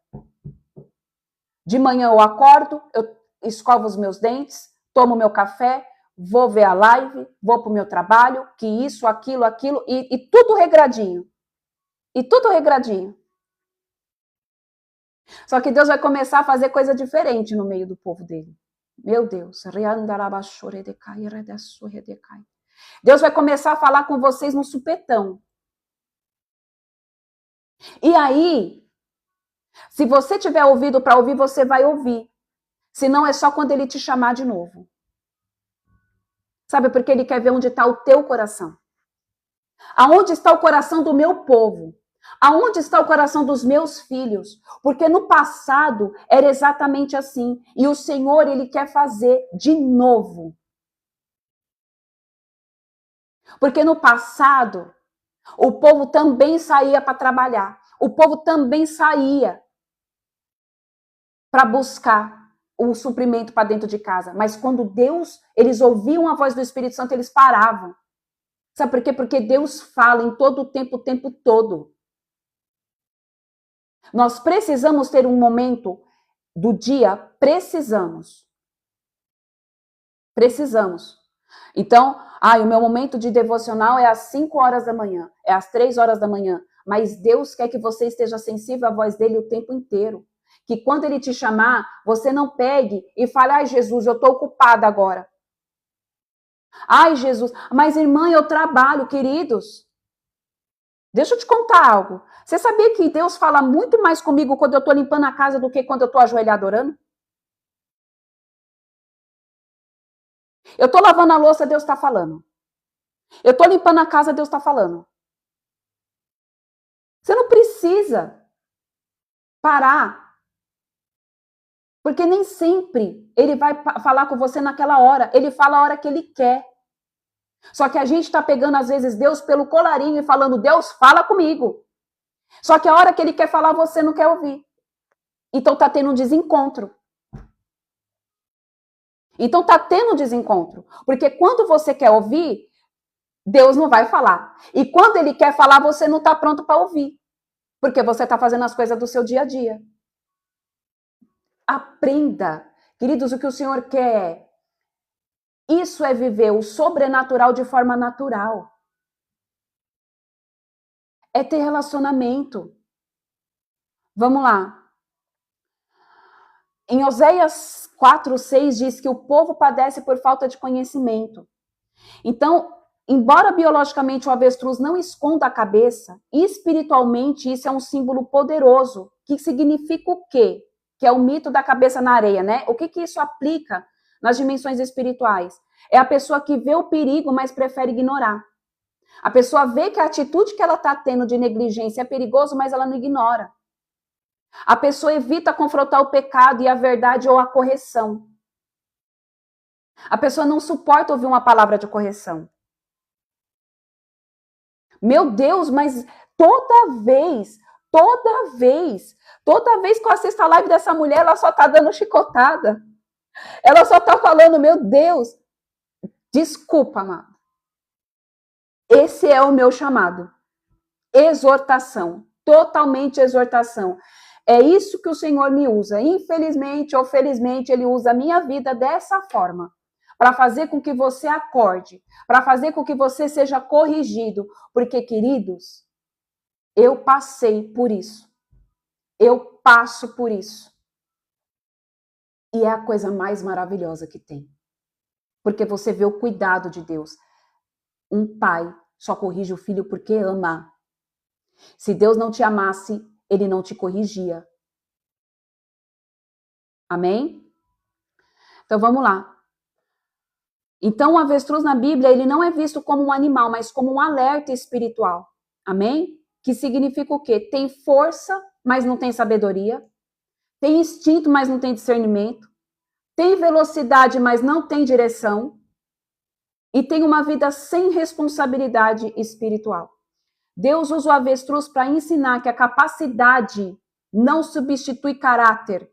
De manhã eu acordo, eu escovo os meus dentes, tomo meu café, vou ver a live, vou para o meu trabalho, que isso, aquilo, e tudo regradinho. E tudo regradinho. Só que Deus vai começar a fazer coisa diferente no meio do povo dele. Meu Deus. Deus vai começar a falar com vocês no supetão. E aí, se você tiver ouvido para ouvir, você vai ouvir. Senão é só quando ele te chamar de novo. Sabe, porque ele quer ver onde está o teu coração. Aonde está o coração do meu povo? Aonde está o coração dos meus filhos? Porque no passado era exatamente assim. E o Senhor, ele quer fazer de novo. Porque no passado, o povo também saía para trabalhar. O povo também saía para buscar o suprimento para dentro de casa. Mas quando Deus, eles ouviam a voz do Espírito Santo, eles paravam. Sabe por quê? Porque Deus fala em todo o tempo todo. Nós precisamos ter um momento do dia, precisamos. Então, o meu momento de devocional é às 5 horas da manhã, é às 3 horas da manhã. Mas Deus quer que você esteja sensível à voz dele o tempo inteiro. Que quando ele te chamar, você não pegue e fale, ai Jesus, eu estou ocupada agora. Ai Jesus, mas irmã, eu trabalho, queridos. Deixa eu te contar algo. Você sabia que Deus fala muito mais comigo quando eu estou limpando a casa do que quando eu estou ajoelhada orando? Eu estou lavando a louça, Deus está falando. Eu estou limpando a casa, Deus está falando. Você não precisa parar. Porque nem sempre ele vai falar com você naquela hora. Ele fala a hora que ele quer. Só que a gente está pegando, às vezes, Deus pelo colarinho e falando, Deus, fala comigo. Só que a hora que ele quer falar, você não quer ouvir. Então está tendo um desencontro. Porque quando você quer ouvir, Deus não vai falar. E quando ele quer falar, você não está pronto para ouvir. Porque você está fazendo as coisas do seu dia a dia. Aprenda. Queridos, o que o Senhor quer. Isso é viver o sobrenatural de forma natural. É ter relacionamento. Vamos lá. Em Oséias 4:6 diz que o povo padece por falta de conhecimento. Então, embora biologicamente o avestruz não esconda a cabeça, espiritualmente isso é um símbolo poderoso, que significa o quê? que é o mito da cabeça na areia, né? O que isso aplica nas dimensões espirituais? É a pessoa que vê o perigo, mas prefere ignorar. A pessoa vê que a atitude que ela está tendo de negligência é perigoso, mas ela não ignora. A pessoa evita confrontar o pecado e a verdade ou a correção. A pessoa não suporta ouvir uma palavra de correção. Meu Deus, mas toda vez que eu assisto a live dessa mulher, ela só tá dando chicotada. Ela só tá falando, meu Deus. Desculpa, amado. Esse é o meu chamado. Exortação. Totalmente exortação. É isso que o Senhor me usa. Infelizmente ou felizmente, Ele usa a minha vida dessa forma. Para fazer com que você acorde. Para fazer com que você seja corrigido. Porque, queridos, eu passei por isso. Eu passo por isso. E é a coisa mais maravilhosa que tem. Porque você vê o cuidado de Deus. Um pai só corrige o filho porque ama. Se Deus não te amasse, Ele não te corrigia. Amém? Então vamos lá. Então o avestruz na Bíblia, ele não é visto como um animal, mas como um alerta espiritual. Amém? Que significa o quê? Tem força, mas não tem sabedoria. Tem instinto, mas não tem discernimento. Tem velocidade, mas não tem direção. E tem uma vida sem responsabilidade espiritual. Deus usa o avestruz para ensinar que a capacidade não substitui caráter.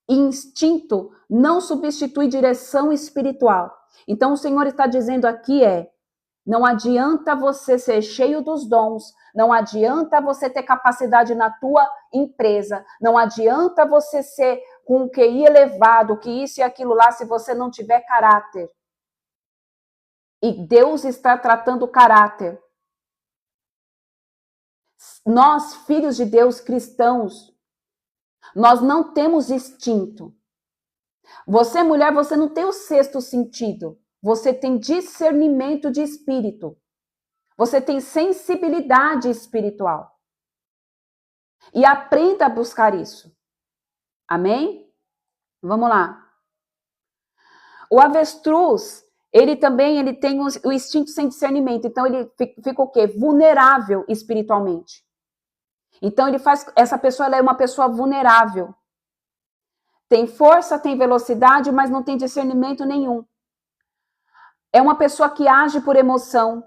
E instinto não substitui direção espiritual. Então o Senhor está dizendo aqui não adianta você ser cheio dos dons, não adianta você ter capacidade na tua empresa, não adianta você ser com um QI elevado, que isso e aquilo lá, se você não tiver caráter. E Deus está tratando o caráter. Nós, filhos de Deus, cristãos, nós não temos instinto. Você, mulher, você não tem o sexto sentido. Você tem discernimento de espírito. Você tem sensibilidade espiritual. E aprenda a buscar isso. Amém? Vamos lá. O avestruz, ele tem o instinto sem discernimento. Então, ele fica o quê? Vulnerável espiritualmente. Então, essa pessoa ela é uma pessoa vulnerável. Tem força, tem velocidade, mas não tem discernimento nenhum. É uma pessoa que age por emoção.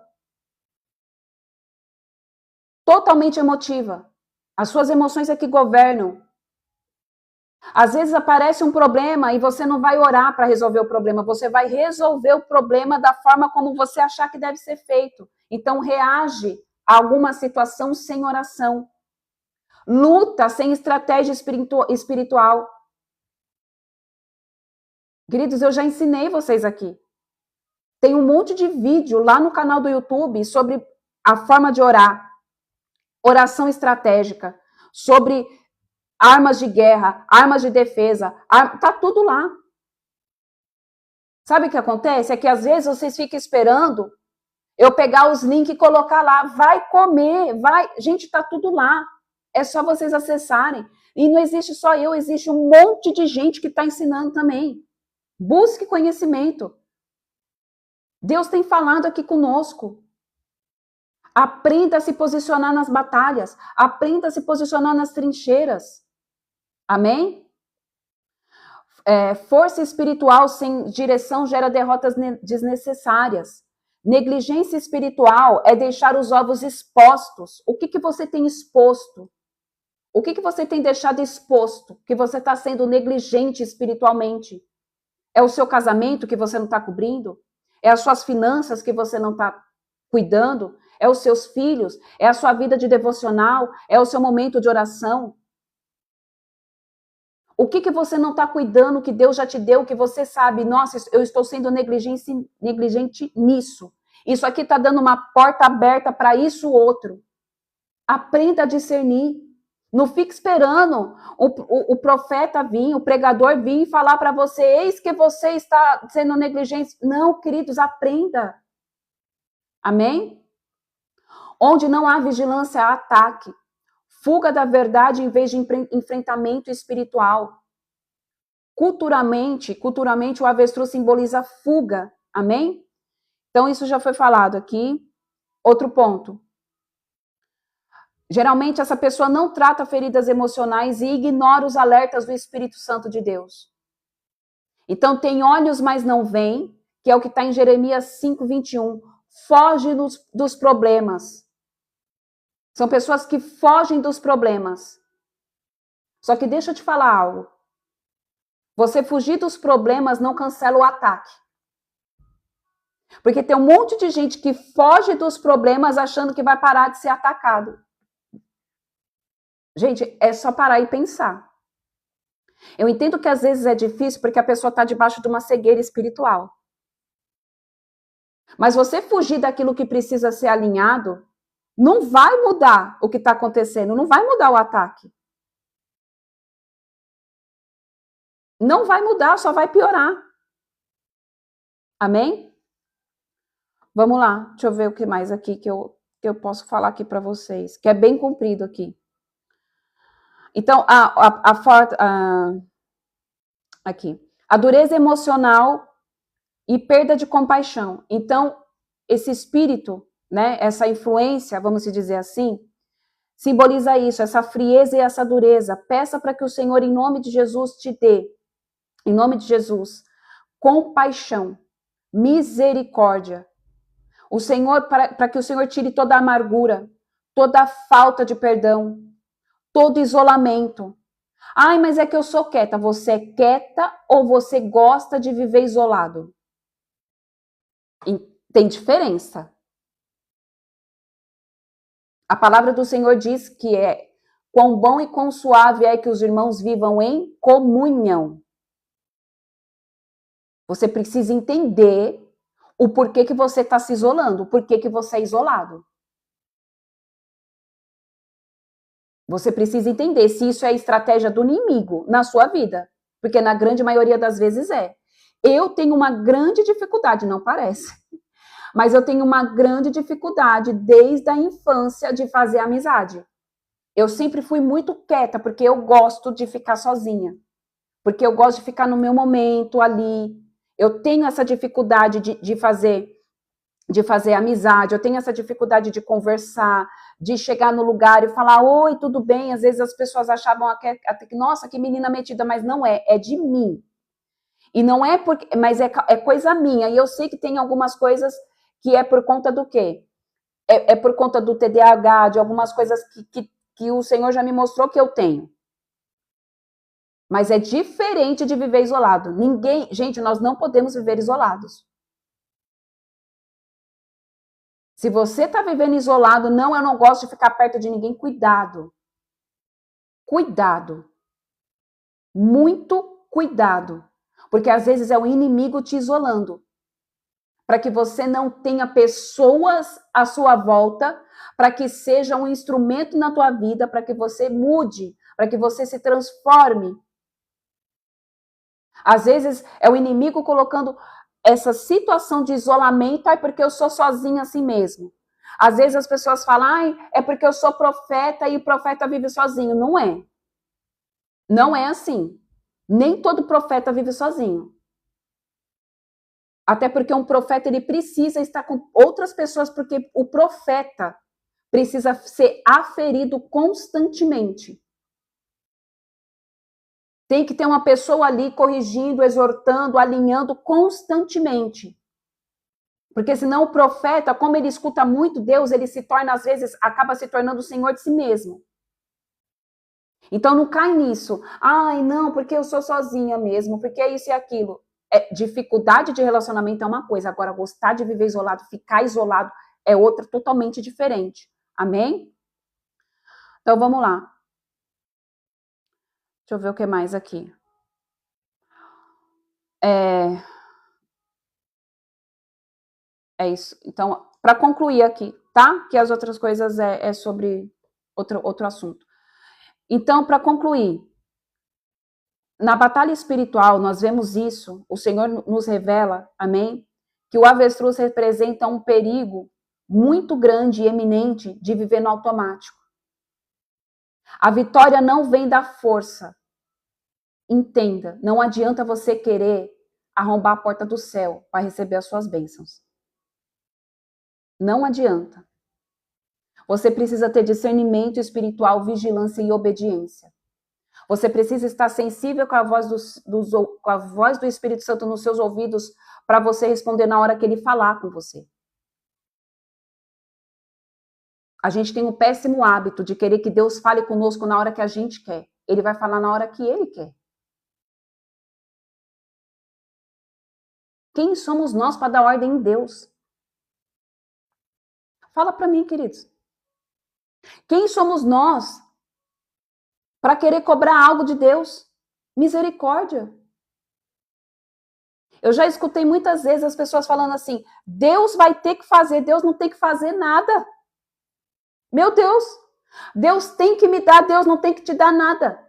Totalmente emotiva. As suas emoções é que governam. Às vezes aparece um problema e você não vai orar para resolver o problema. Você vai resolver o problema da forma como você achar que deve ser feito. Então, reage a alguma situação sem oração. Luta sem estratégia espiritual. Queridos, eu já ensinei vocês aqui. Tem um monte de vídeo lá no canal do YouTube sobre a forma de orar. Oração estratégica. Sobre armas de guerra, armas de defesa. Tá tudo lá. Sabe o que acontece? É que às vezes vocês ficam esperando eu pegar os links e colocar lá. Vai comer, vai. Gente, tá tudo lá. É só vocês acessarem. E não existe só eu, existe um monte de gente que está ensinando também. Busque conhecimento. Deus tem falado aqui conosco. Aprenda a se posicionar nas batalhas. Aprenda a se posicionar nas trincheiras. Amém? Força espiritual sem direção gera derrotas desnecessárias. Negligência espiritual é deixar os ovos expostos. O que você tem exposto? O que você tem deixado exposto? Que você está sendo negligente espiritualmente? É o seu casamento que você não está cobrindo? É as suas finanças que você não está cuidando? É os seus filhos? É a sua vida de devocional? É o seu momento de oração? O que você não está cuidando, que Deus já te deu, que você sabe, nossa, eu estou sendo negligente nisso. Isso aqui está dando uma porta aberta para isso outro. Aprenda a discernir. Não fique esperando o profeta vir, o pregador vir e falar para você, eis que você está sendo negligente. Não, queridos, aprenda. Amém? Onde não há vigilância, há ataque. Fuga da verdade em vez de enfrentamento espiritual. Culturalmente, o avestruz simboliza fuga, amém? Então, isso já foi falado aqui. Outro ponto. Geralmente, essa pessoa não trata feridas emocionais e ignora os alertas do Espírito Santo de Deus. Então, tem olhos, mas não veem, que é o que está em Jeremias 5:21. Foge dos problemas. São pessoas que fogem dos problemas. Só que deixa eu te falar algo. Você fugir dos problemas não cancela o ataque. Porque tem um monte de gente que foge dos problemas achando que vai parar de ser atacado. Gente, é só parar e pensar. Eu entendo que às vezes é difícil porque a pessoa está debaixo de uma cegueira espiritual. Mas você fugir daquilo que precisa ser alinhado, não vai mudar o que está acontecendo, não vai mudar o ataque. Não vai mudar, só vai piorar. Amém? Vamos lá, deixa eu ver o que mais aqui que eu posso falar aqui para vocês, que é bem comprido aqui. Então, aqui, a dureza emocional e perda de compaixão. Então, esse espírito, né, essa influência, vamos dizer assim, simboliza isso, essa frieza e essa dureza. Peça para que o Senhor, em nome de Jesus, te dê, em nome de Jesus, compaixão, misericórdia. O Senhor, para que o Senhor tire toda a amargura, toda a falta de perdão, todo isolamento. Ai, mas é que eu sou quieta. Você é quieta ou você gosta de viver isolado? Tem diferença. A palavra do Senhor diz que é quão bom e quão suave é que os irmãos vivam em comunhão. Você precisa entender o porquê que você está se isolando, o porquê que você é isolado. Você precisa entender se isso é estratégia do inimigo na sua vida, porque na grande maioria das vezes é. Eu tenho uma grande dificuldade, não parece, mas eu tenho uma grande dificuldade desde a infância de fazer amizade. Eu sempre fui muito quieta, porque eu gosto de ficar sozinha, porque eu gosto de ficar no meu momento ali. Eu tenho essa dificuldade de fazer amizade, eu tenho essa dificuldade de conversar, de chegar no lugar e falar, oi, tudo bem? Às vezes as pessoas achavam até que, nossa, que menina metida, mas não é, é de mim. E não é porque, mas é coisa minha, e eu sei que tem algumas coisas que é por conta do quê? É por conta do TDAH, de algumas coisas que o Senhor já me mostrou que eu tenho. Mas é diferente de viver isolado. Gente, nós não podemos viver isolados. Se você está vivendo isolado, não, eu não gosto de ficar perto de ninguém, cuidado. Cuidado. Muito cuidado. Porque às vezes é o inimigo te isolando. Para que você não tenha pessoas à sua volta, para que seja um instrumento na tua vida, para que você mude, para que você se transforme. Às vezes é o inimigo colocando essa situação de isolamento, porque eu sou sozinha assim mesmo. Às vezes as pessoas falam, é porque eu sou profeta e o profeta vive sozinho. Não é. Não é assim. Nem todo profeta vive sozinho. Até porque um profeta, ele precisa estar com outras pessoas, porque o profeta precisa ser aferido constantemente. Tem que ter uma pessoa ali corrigindo, exortando, alinhando constantemente. Porque senão o profeta, como ele escuta muito Deus, ele se torna, às vezes, acaba se tornando o senhor de si mesmo. Então não cai nisso. Ai, não, porque eu sou sozinha mesmo, porque é isso e aquilo. Dificuldade de relacionamento é uma coisa, agora gostar de viver isolado, ficar isolado é outra totalmente diferente. Amém? Então vamos lá. Deixa eu ver o que mais aqui. É isso. Então, para concluir aqui, tá? Que as outras coisas é sobre outro assunto. Então, para concluir, na batalha espiritual, nós vemos isso, o Senhor nos revela, amém? Que o avestruz representa um perigo muito grande e eminente de viver no automático. A vitória não vem da força, Entenda, não adianta você querer arrombar a porta do céu para receber as suas bênçãos. Não adianta. Você precisa ter discernimento espiritual, vigilância e obediência. Você precisa estar sensível com a voz com a voz do Espírito Santo nos seus ouvidos para você responder na hora que ele falar com você. A gente tem um péssimo hábito de querer que Deus fale conosco na hora que a gente quer. Ele vai falar na hora que ele quer. Quem somos nós para dar ordem em Deus? Fala para mim, queridos. Quem somos nós para querer cobrar algo de Deus? Misericórdia. Eu já escutei muitas vezes as pessoas falando assim: Deus vai ter que fazer, Deus não tem que fazer nada. Meu Deus, Deus tem que me dar, Deus não tem que te dar nada.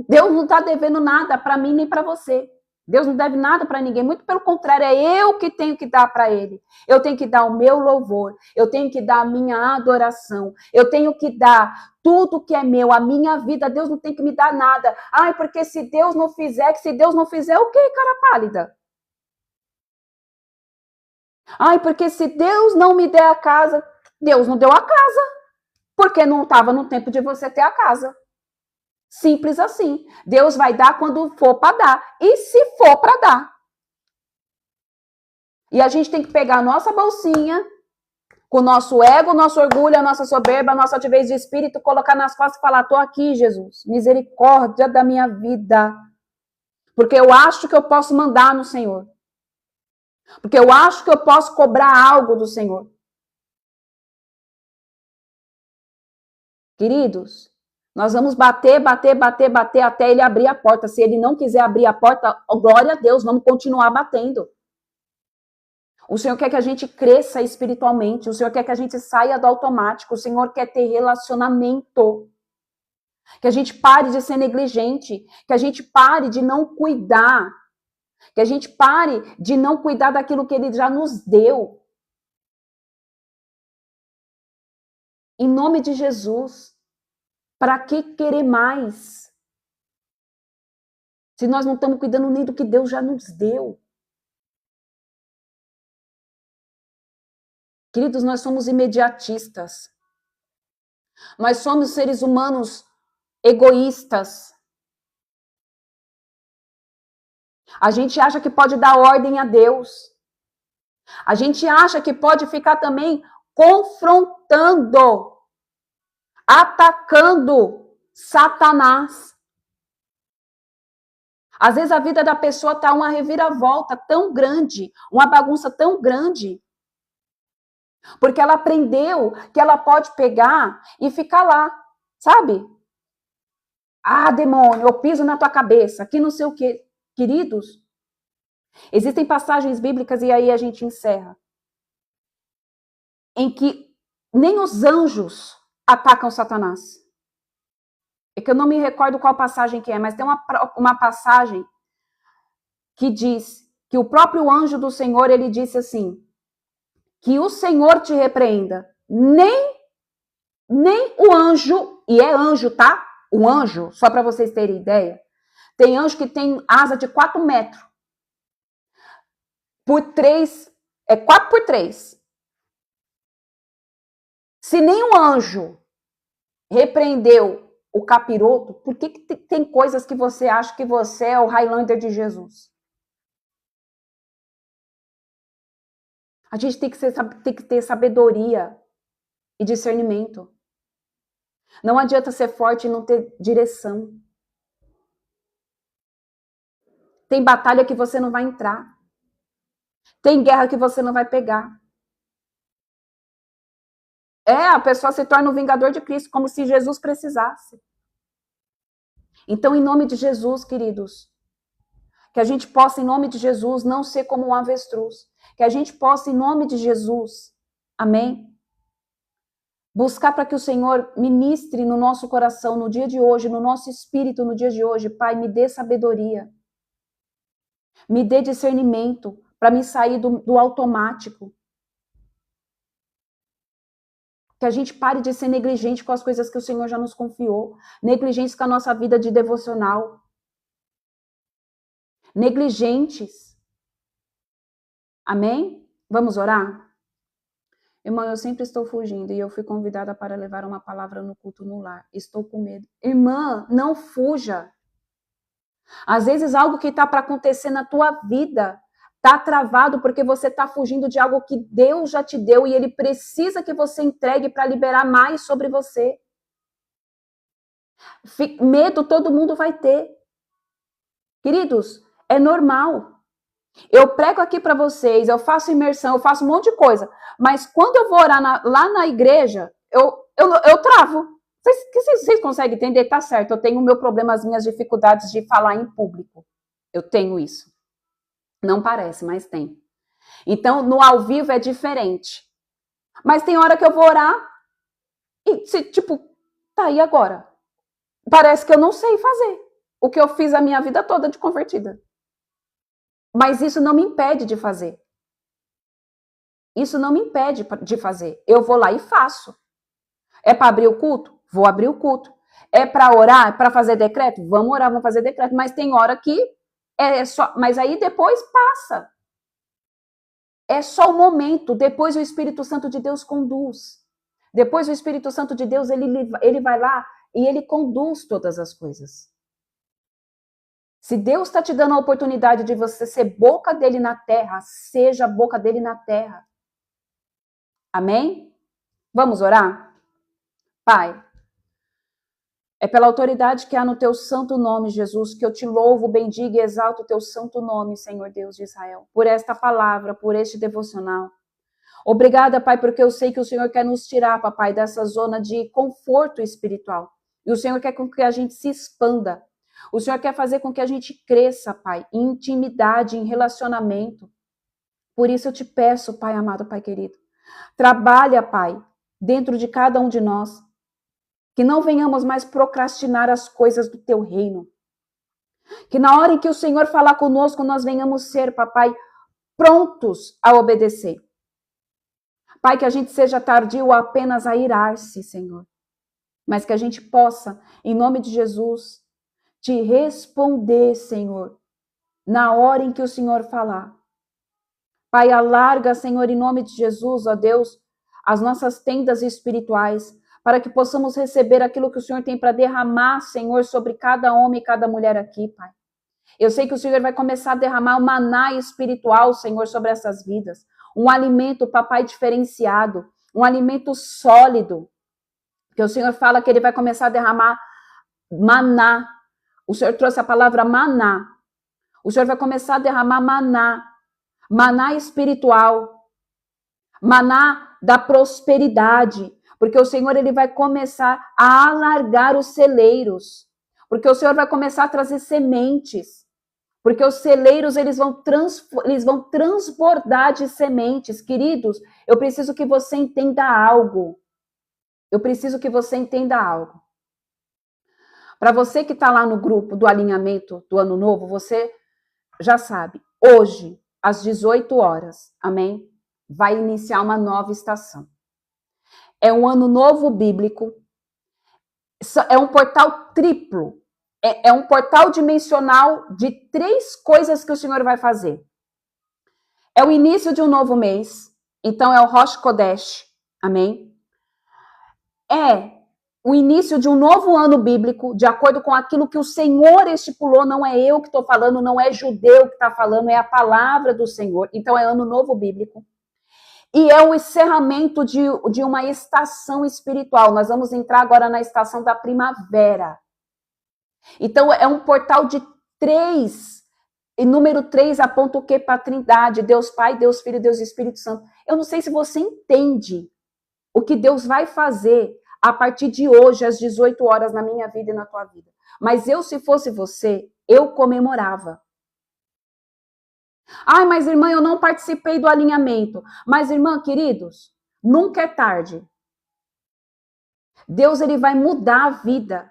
Deus não está devendo nada para mim nem para você. Deus não deve nada para ninguém, muito pelo contrário, é eu que tenho que dar para ele. Eu tenho que dar o meu louvor, eu tenho que dar a minha adoração, eu tenho que dar tudo que é meu, a minha vida. Deus não tem que me dar nada. Ai, porque se Deus não fizer, o quê, cara pálida? Ai, porque se Deus não me der a casa, Deus não deu a casa, porque não estava no tempo de você ter a casa. Simples assim. Deus vai dar quando for para dar. E se for para dar. E a gente tem que pegar a nossa bolsinha, com o nosso ego, o nosso orgulho, a nossa soberba, a nossa altivez de espírito, colocar nas costas e falar: tô aqui, Jesus. Misericórdia da minha vida. Porque eu acho que eu posso mandar no Senhor. Porque eu acho que eu posso cobrar algo do Senhor. Queridos, nós vamos bater até ele abrir a porta. Se ele não quiser abrir a porta, glória a Deus, vamos continuar batendo. O Senhor quer que a gente cresça espiritualmente. O Senhor quer que a gente saia do automático. O Senhor quer ter relacionamento. Que a gente pare de ser negligente. Que a gente pare de não cuidar. Que a gente pare de não cuidar daquilo que Ele já nos deu. Em nome de Jesus. Para que querer mais? Se nós não estamos cuidando nem do que Deus já nos deu. Queridos, nós somos imediatistas. Nós somos seres humanos egoístas. A gente acha que pode dar ordem a Deus. A gente acha que pode ficar também confrontando, atacando Satanás. Às vezes a vida da pessoa está uma reviravolta tão grande, uma bagunça tão grande, porque ela aprendeu que ela pode pegar e ficar lá, sabe? Ah, demônio, eu piso na tua cabeça, que não sei o quê. Queridos, existem passagens bíblicas, e aí a gente encerra, em que nem os anjos atacam Satanás. É que eu não me recordo qual passagem que é, mas tem uma passagem que diz que o próprio anjo do Senhor, ele disse assim: que o Senhor te repreenda. Nem o anjo, e é anjo, tá? O anjo, só para vocês terem ideia, tem anjo que tem asa de 4 metros. Por 3, é 4 por 3. Se nem o anjo repreendeu o capiroto, por que tem coisas que você acha que você é o Highlander de Jesus? A gente tem que ter sabedoria e discernimento. Não adianta ser forte e não ter direção. Tem batalha que você não vai entrar. Tem guerra que você não vai pegar. A pessoa se torna um vingador de Cristo, como se Jesus precisasse. Então, em nome de Jesus, queridos, que a gente possa, em nome de Jesus, não ser como um avestruz. Que a gente possa, em nome de Jesus, amém? Buscar para que o Senhor ministre no nosso coração, no dia de hoje, no nosso espírito, no dia de hoje. Pai, me dê sabedoria. Me dê discernimento para me sair do automático. Que a gente pare de ser negligente com as coisas que o Senhor já nos confiou. Negligente com a nossa vida de devocional. negligentes. Amém? Vamos orar? Irmão, eu sempre estou fugindo e eu fui convidada para levar uma palavra no culto no lar. Estou com medo. Irmã, não fuja. Às vezes algo que está para acontecer na tua vida está travado porque você está fugindo de algo que Deus já te deu e Ele precisa que você entregue para liberar mais sobre você. Medo todo mundo vai ter. Queridos, é normal. Eu prego aqui para vocês, eu faço imersão, eu faço um monte de coisa. Mas quando eu vou orar lá na igreja, eu travo. Vocês conseguem entender? Tá certo, eu tenho o meu problema, as minhas dificuldades de falar em público. Eu tenho isso. Não parece, mas tem. Então, no ao vivo é diferente. Mas tem hora que eu vou orar e, tá aí agora. Parece que eu não sei fazer o que eu fiz a minha vida toda de convertida. Mas isso não me impede de fazer. Isso não me impede de fazer. Eu vou lá e faço. É para abrir o culto? Vou abrir o culto. É para orar? É para fazer decreto? Vamos orar, vamos fazer decreto. Mas tem hora que é só. Mas aí depois passa. É só o momento. Depois o Espírito Santo de Deus conduz. Depois o Espírito Santo de Deus, ele vai lá e ele conduz todas as coisas. Se Deus está te dando a oportunidade de você ser boca dele na terra, seja a boca dele na terra. Amém? Vamos orar? Pai, é pela autoridade que há no teu santo nome, Jesus, que eu te louvo, bendigo e exalto o teu santo nome, Senhor Deus de Israel, por esta palavra, por este devocional. Obrigada, Pai, porque eu sei que o Senhor quer nos tirar, papai, dessa zona de conforto espiritual. E o Senhor quer com que a gente se expanda. O Senhor quer fazer com que a gente cresça, Pai, em intimidade, em relacionamento. Por isso eu te peço, Pai amado, Pai querido, trabalha, Pai, dentro de cada um de nós, que não venhamos mais procrastinar as coisas do teu reino. Que na hora em que o Senhor falar conosco, nós venhamos ser, papai, prontos a obedecer. Pai, que a gente seja tardio apenas a irar-se, Senhor. Mas que a gente possa, em nome de Jesus, te responder, Senhor, na hora em que o Senhor falar. Pai, alarga, Senhor, em nome de Jesus, ó Deus, as nossas tendas espirituais, para que possamos receber aquilo que o Senhor tem para derramar, Senhor, sobre cada homem e cada mulher aqui, Pai. Eu sei que o Senhor vai começar a derramar o maná espiritual, Senhor, sobre essas vidas. Um alimento, papai, diferenciado, um alimento sólido. Porque o Senhor fala que Ele vai começar a derramar maná. O Senhor trouxe a palavra maná. O Senhor vai começar a derramar maná. Maná espiritual. Maná da prosperidade. Porque o Senhor, Ele vai começar a alargar os celeiros. Porque o Senhor vai começar a trazer sementes. Porque os celeiros, eles vão transbordar de sementes. Queridos, eu preciso que você entenda algo. Eu preciso que você entenda algo. Para você que está lá no grupo do alinhamento do Ano Novo, você já sabe, hoje, às 18 horas, amém? Vai iniciar uma nova estação. É um Ano Novo bíblico. É um portal triplo. É um portal dimensional de 3 coisas que o Senhor vai fazer. É o início de um novo mês. Então, é o Rosh Kodesh. Amém? É o início de um novo ano bíblico, de acordo com aquilo que o Senhor estipulou. Não é eu que estou falando, não é judeu que está falando, é a palavra do Senhor. Então, é ano novo bíblico. E é o encerramento de uma estação espiritual. Nós vamos entrar agora na estação da primavera. Então, é um portal de 3. E número 3 aponta o quê? Para a Trindade. Deus Pai, Deus Filho, Deus Espírito Santo. Eu não sei se você entende o que Deus vai fazer a partir de hoje, às 18 horas, na minha vida e na tua vida. Mas eu, se fosse você, eu comemorava. Ai, mas irmã, eu não participei do alinhamento. Mas, irmã, queridos, nunca é tarde. Deus, ele vai mudar a vida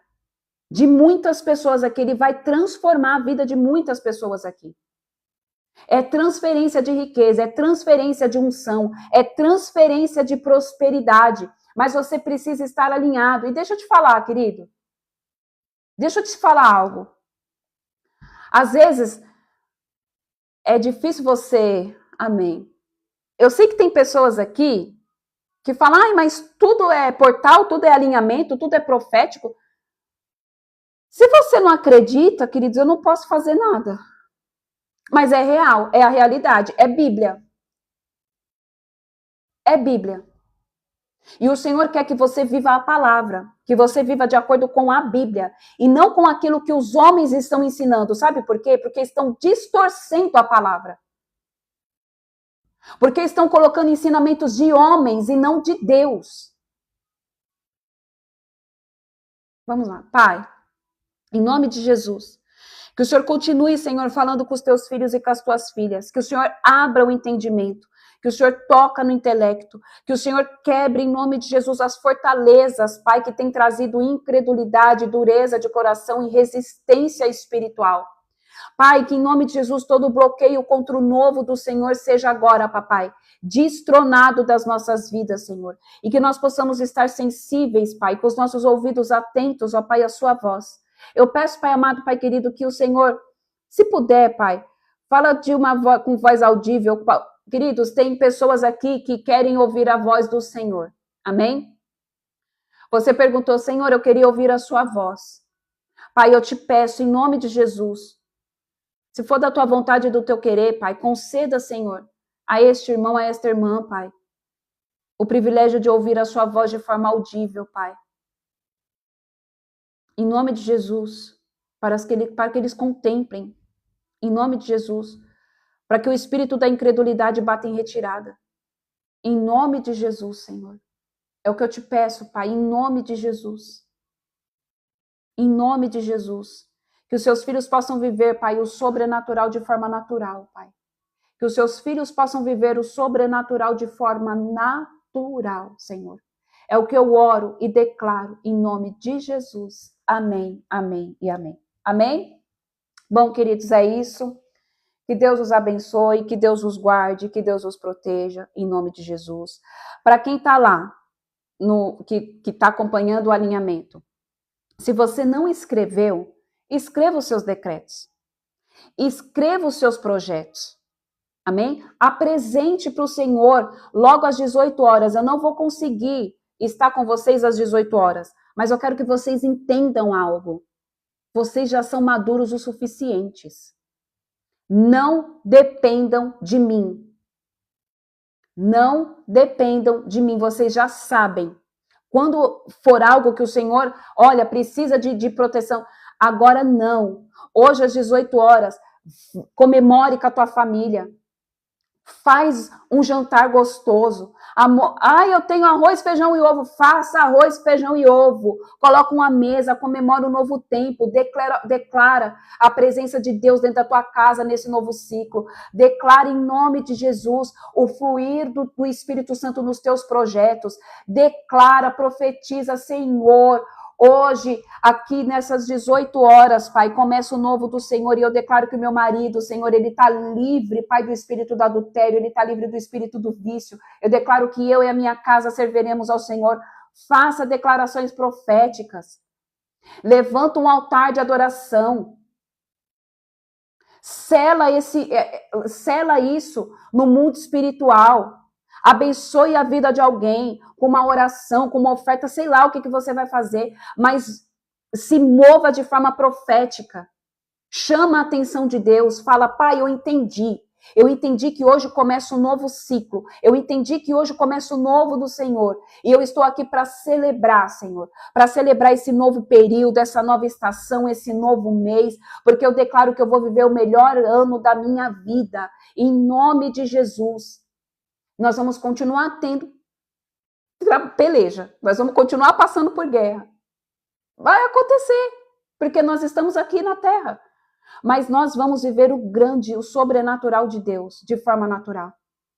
de muitas pessoas aqui, Ele vai transformar a vida de muitas pessoas aqui. É transferência de riqueza, é transferência de unção, é transferência de prosperidade, mas você precisa estar alinhado. E deixa eu te falar, querido, deixa eu te falar algo. Às vezes, É difícil você... Amém. Eu sei que tem pessoas aqui que falam, ai, mas tudo é portal, tudo é alinhamento, tudo é profético. Se você não acredita, queridos, eu não posso fazer nada. Mas é real, é a realidade, é Bíblia. É Bíblia. E o Senhor quer que você viva a palavra, que você viva de acordo com a Bíblia, e não com aquilo que os homens estão ensinando. Sabe por quê? Porque estão distorcendo a palavra. Porque estão colocando ensinamentos de homens e não de Deus. Vamos lá, Pai, em nome de Jesus, que o Senhor continue, Senhor, falando com os teus filhos e com as tuas filhas, que o Senhor abra o entendimento, que o Senhor toca no intelecto, que o Senhor quebre em nome de Jesus as fortalezas, Pai, que tem trazido incredulidade, dureza de coração e resistência espiritual. Pai, que em nome de Jesus todo bloqueio contra o novo do Senhor seja agora, papai, destronado das nossas vidas, Senhor. E que nós possamos estar sensíveis, Pai, com os nossos ouvidos atentos, ó Pai, à sua voz. Eu peço, Pai amado, Pai querido, que o Senhor, se puder, Pai, fala de uma voz com voz audível. Queridos, tem pessoas aqui que querem ouvir a voz do Senhor. Amém? Você perguntou, Senhor, eu queria ouvir a sua voz. Pai, eu te peço, em nome de Jesus, se for da tua vontade e do teu querer, Pai, conceda, Senhor, a este irmão, a esta irmã, Pai, o privilégio de ouvir a sua voz de forma audível, Pai. Em nome de Jesus, para que eles contemplem, em nome de Jesus, para que o espírito da incredulidade bata em retirada. Em nome de Jesus, Senhor. É o que eu te peço, Pai, em nome de Jesus. Em nome de Jesus. Que os seus filhos possam viver, Pai, o sobrenatural de forma natural, Pai. Que os seus filhos possam viver o sobrenatural de forma natural, Senhor. É o que eu oro e declaro em nome de Jesus. Amém, amém e amém. Amém? Bom, queridos, é isso. Que Deus os abençoe, que Deus os guarde, que Deus os proteja, em nome de Jesus. Para quem está lá, que está acompanhando o alinhamento, se você não escreveu, escreva os seus decretos. Escreva os seus projetos. Amém? Apresente para o Senhor logo às 18 horas. Eu não vou conseguir estar com vocês às 18 horas, mas eu quero que vocês entendam algo. Vocês já são maduros o suficientes. Não dependam de mim. Não dependam de mim. Vocês já sabem. Quando for algo que o Senhor, olha, precisa de proteção, agora não. Hoje às 18 horas, comemore com a tua família. Faz um jantar gostoso. Eu tenho arroz, feijão e ovo. Faça arroz, feijão e ovo. Coloca uma mesa, comemora um novo tempo. Declara a presença de Deus dentro da tua casa nesse novo ciclo. Declara em nome de Jesus o fluir do Espírito Santo nos teus projetos. Declara, profetiza, Senhor. Hoje, aqui nessas 18 horas, Pai, começa o novo do Senhor e eu declaro que o meu marido, Senhor, ele está livre, Pai, do espírito do adultério, ele está livre do espírito do vício. Eu declaro que eu e a minha casa serviremos ao Senhor. Faça declarações proféticas. Levanta um altar de adoração. Sela isso no mundo espiritual. Abençoe a vida de alguém com uma oração, com uma oferta, sei lá o que você vai fazer, mas se mova de forma profética. Chama a atenção de Deus, fala, Pai, eu entendi. Eu entendi que hoje começa um novo ciclo. Eu entendi que hoje começa o novo do Senhor. E eu estou aqui para celebrar, Senhor. Para celebrar esse novo período, essa nova estação, esse novo mês. Porque eu declaro que eu vou viver o melhor ano da minha vida. Em nome de Jesus. Nós vamos continuar tendo peleja. Nós vamos continuar passando por guerra. Vai acontecer. Porque nós estamos aqui na terra. Mas nós vamos viver o grande, o sobrenatural de Deus, de forma natural.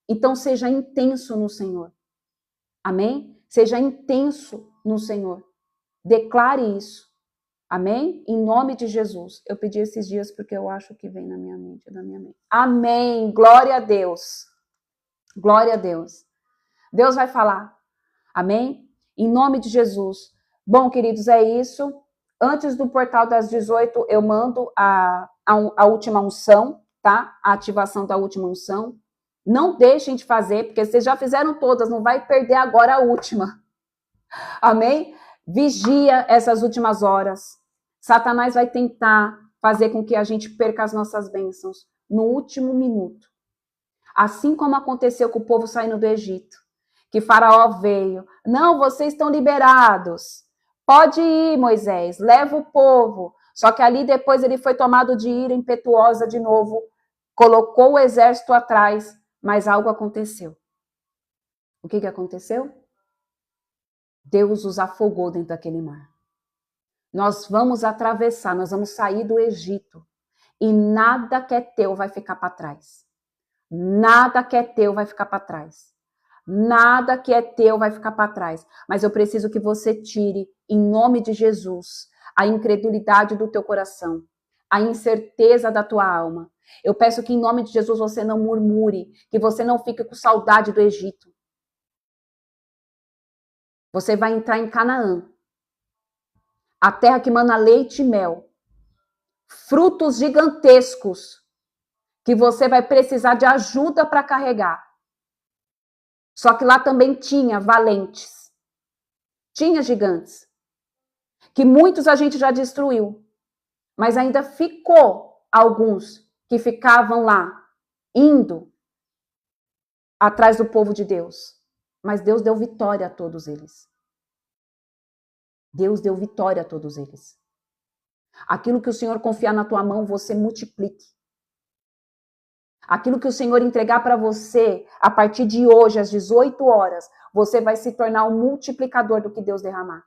Então seja intenso no Senhor. Amém? Seja intenso no Senhor. Declare isso. Amém? Em nome de Jesus. Eu pedi esses dias porque eu acho que vem na minha mente, da minha mente. Amém. Glória a Deus. Glória a Deus. Deus vai falar. Amém? Em nome de Jesus. Bom, queridos, é isso. Antes do portal das 18, eu mando a última unção, tá? A ativação da última unção. Não deixem de fazer, porque vocês já fizeram todas, não vai perder agora a última. Amém? Vigia essas últimas horas. Satanás vai tentar fazer com que a gente perca as nossas bênçãos no último minuto. Assim como aconteceu com o povo saindo do Egito, que Faraó veio. Não, vocês estão liberados. Pode ir, Moisés, leva o povo. Só que ali depois ele foi tomado de ira impetuosa de novo, colocou o exército atrás, mas algo aconteceu. O que aconteceu? Deus os afogou dentro daquele mar. Nós vamos atravessar, nós vamos sair do Egito e nada que é teu vai ficar para trás. Nada que é teu vai ficar para trás. Nada que é teu vai ficar para trás. Mas eu preciso que você tire, em nome de Jesus, a incredulidade do teu coração, a incerteza da tua alma. Eu peço que em nome de Jesus você não murmure, que você não fique com saudade do Egito. Você vai entrar em Canaã, a terra que mana leite e mel, frutos gigantescos, que você vai precisar de ajuda para carregar. Só que lá também tinha valentes, tinha gigantes, que muitos a gente já destruiu, mas ainda ficou alguns que ficavam lá, indo atrás do povo de Deus. Mas Deus deu vitória a todos eles. Deus deu vitória a todos eles. Aquilo que o Senhor confiar na tua mão, você multiplique. Aquilo que o Senhor entregar para você, a partir de hoje, às 18 horas, você vai se tornar um multiplicador do que Deus derramar.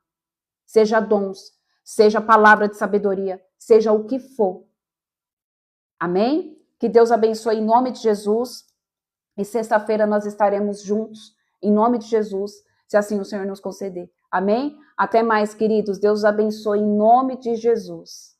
Seja dons, seja palavra de sabedoria, seja o que for. Amém? Que Deus abençoe em nome de Jesus. E sexta-feira nós estaremos juntos, em nome de Jesus, se assim o Senhor nos conceder. Amém? Até mais, queridos. Deus os abençoe em nome de Jesus.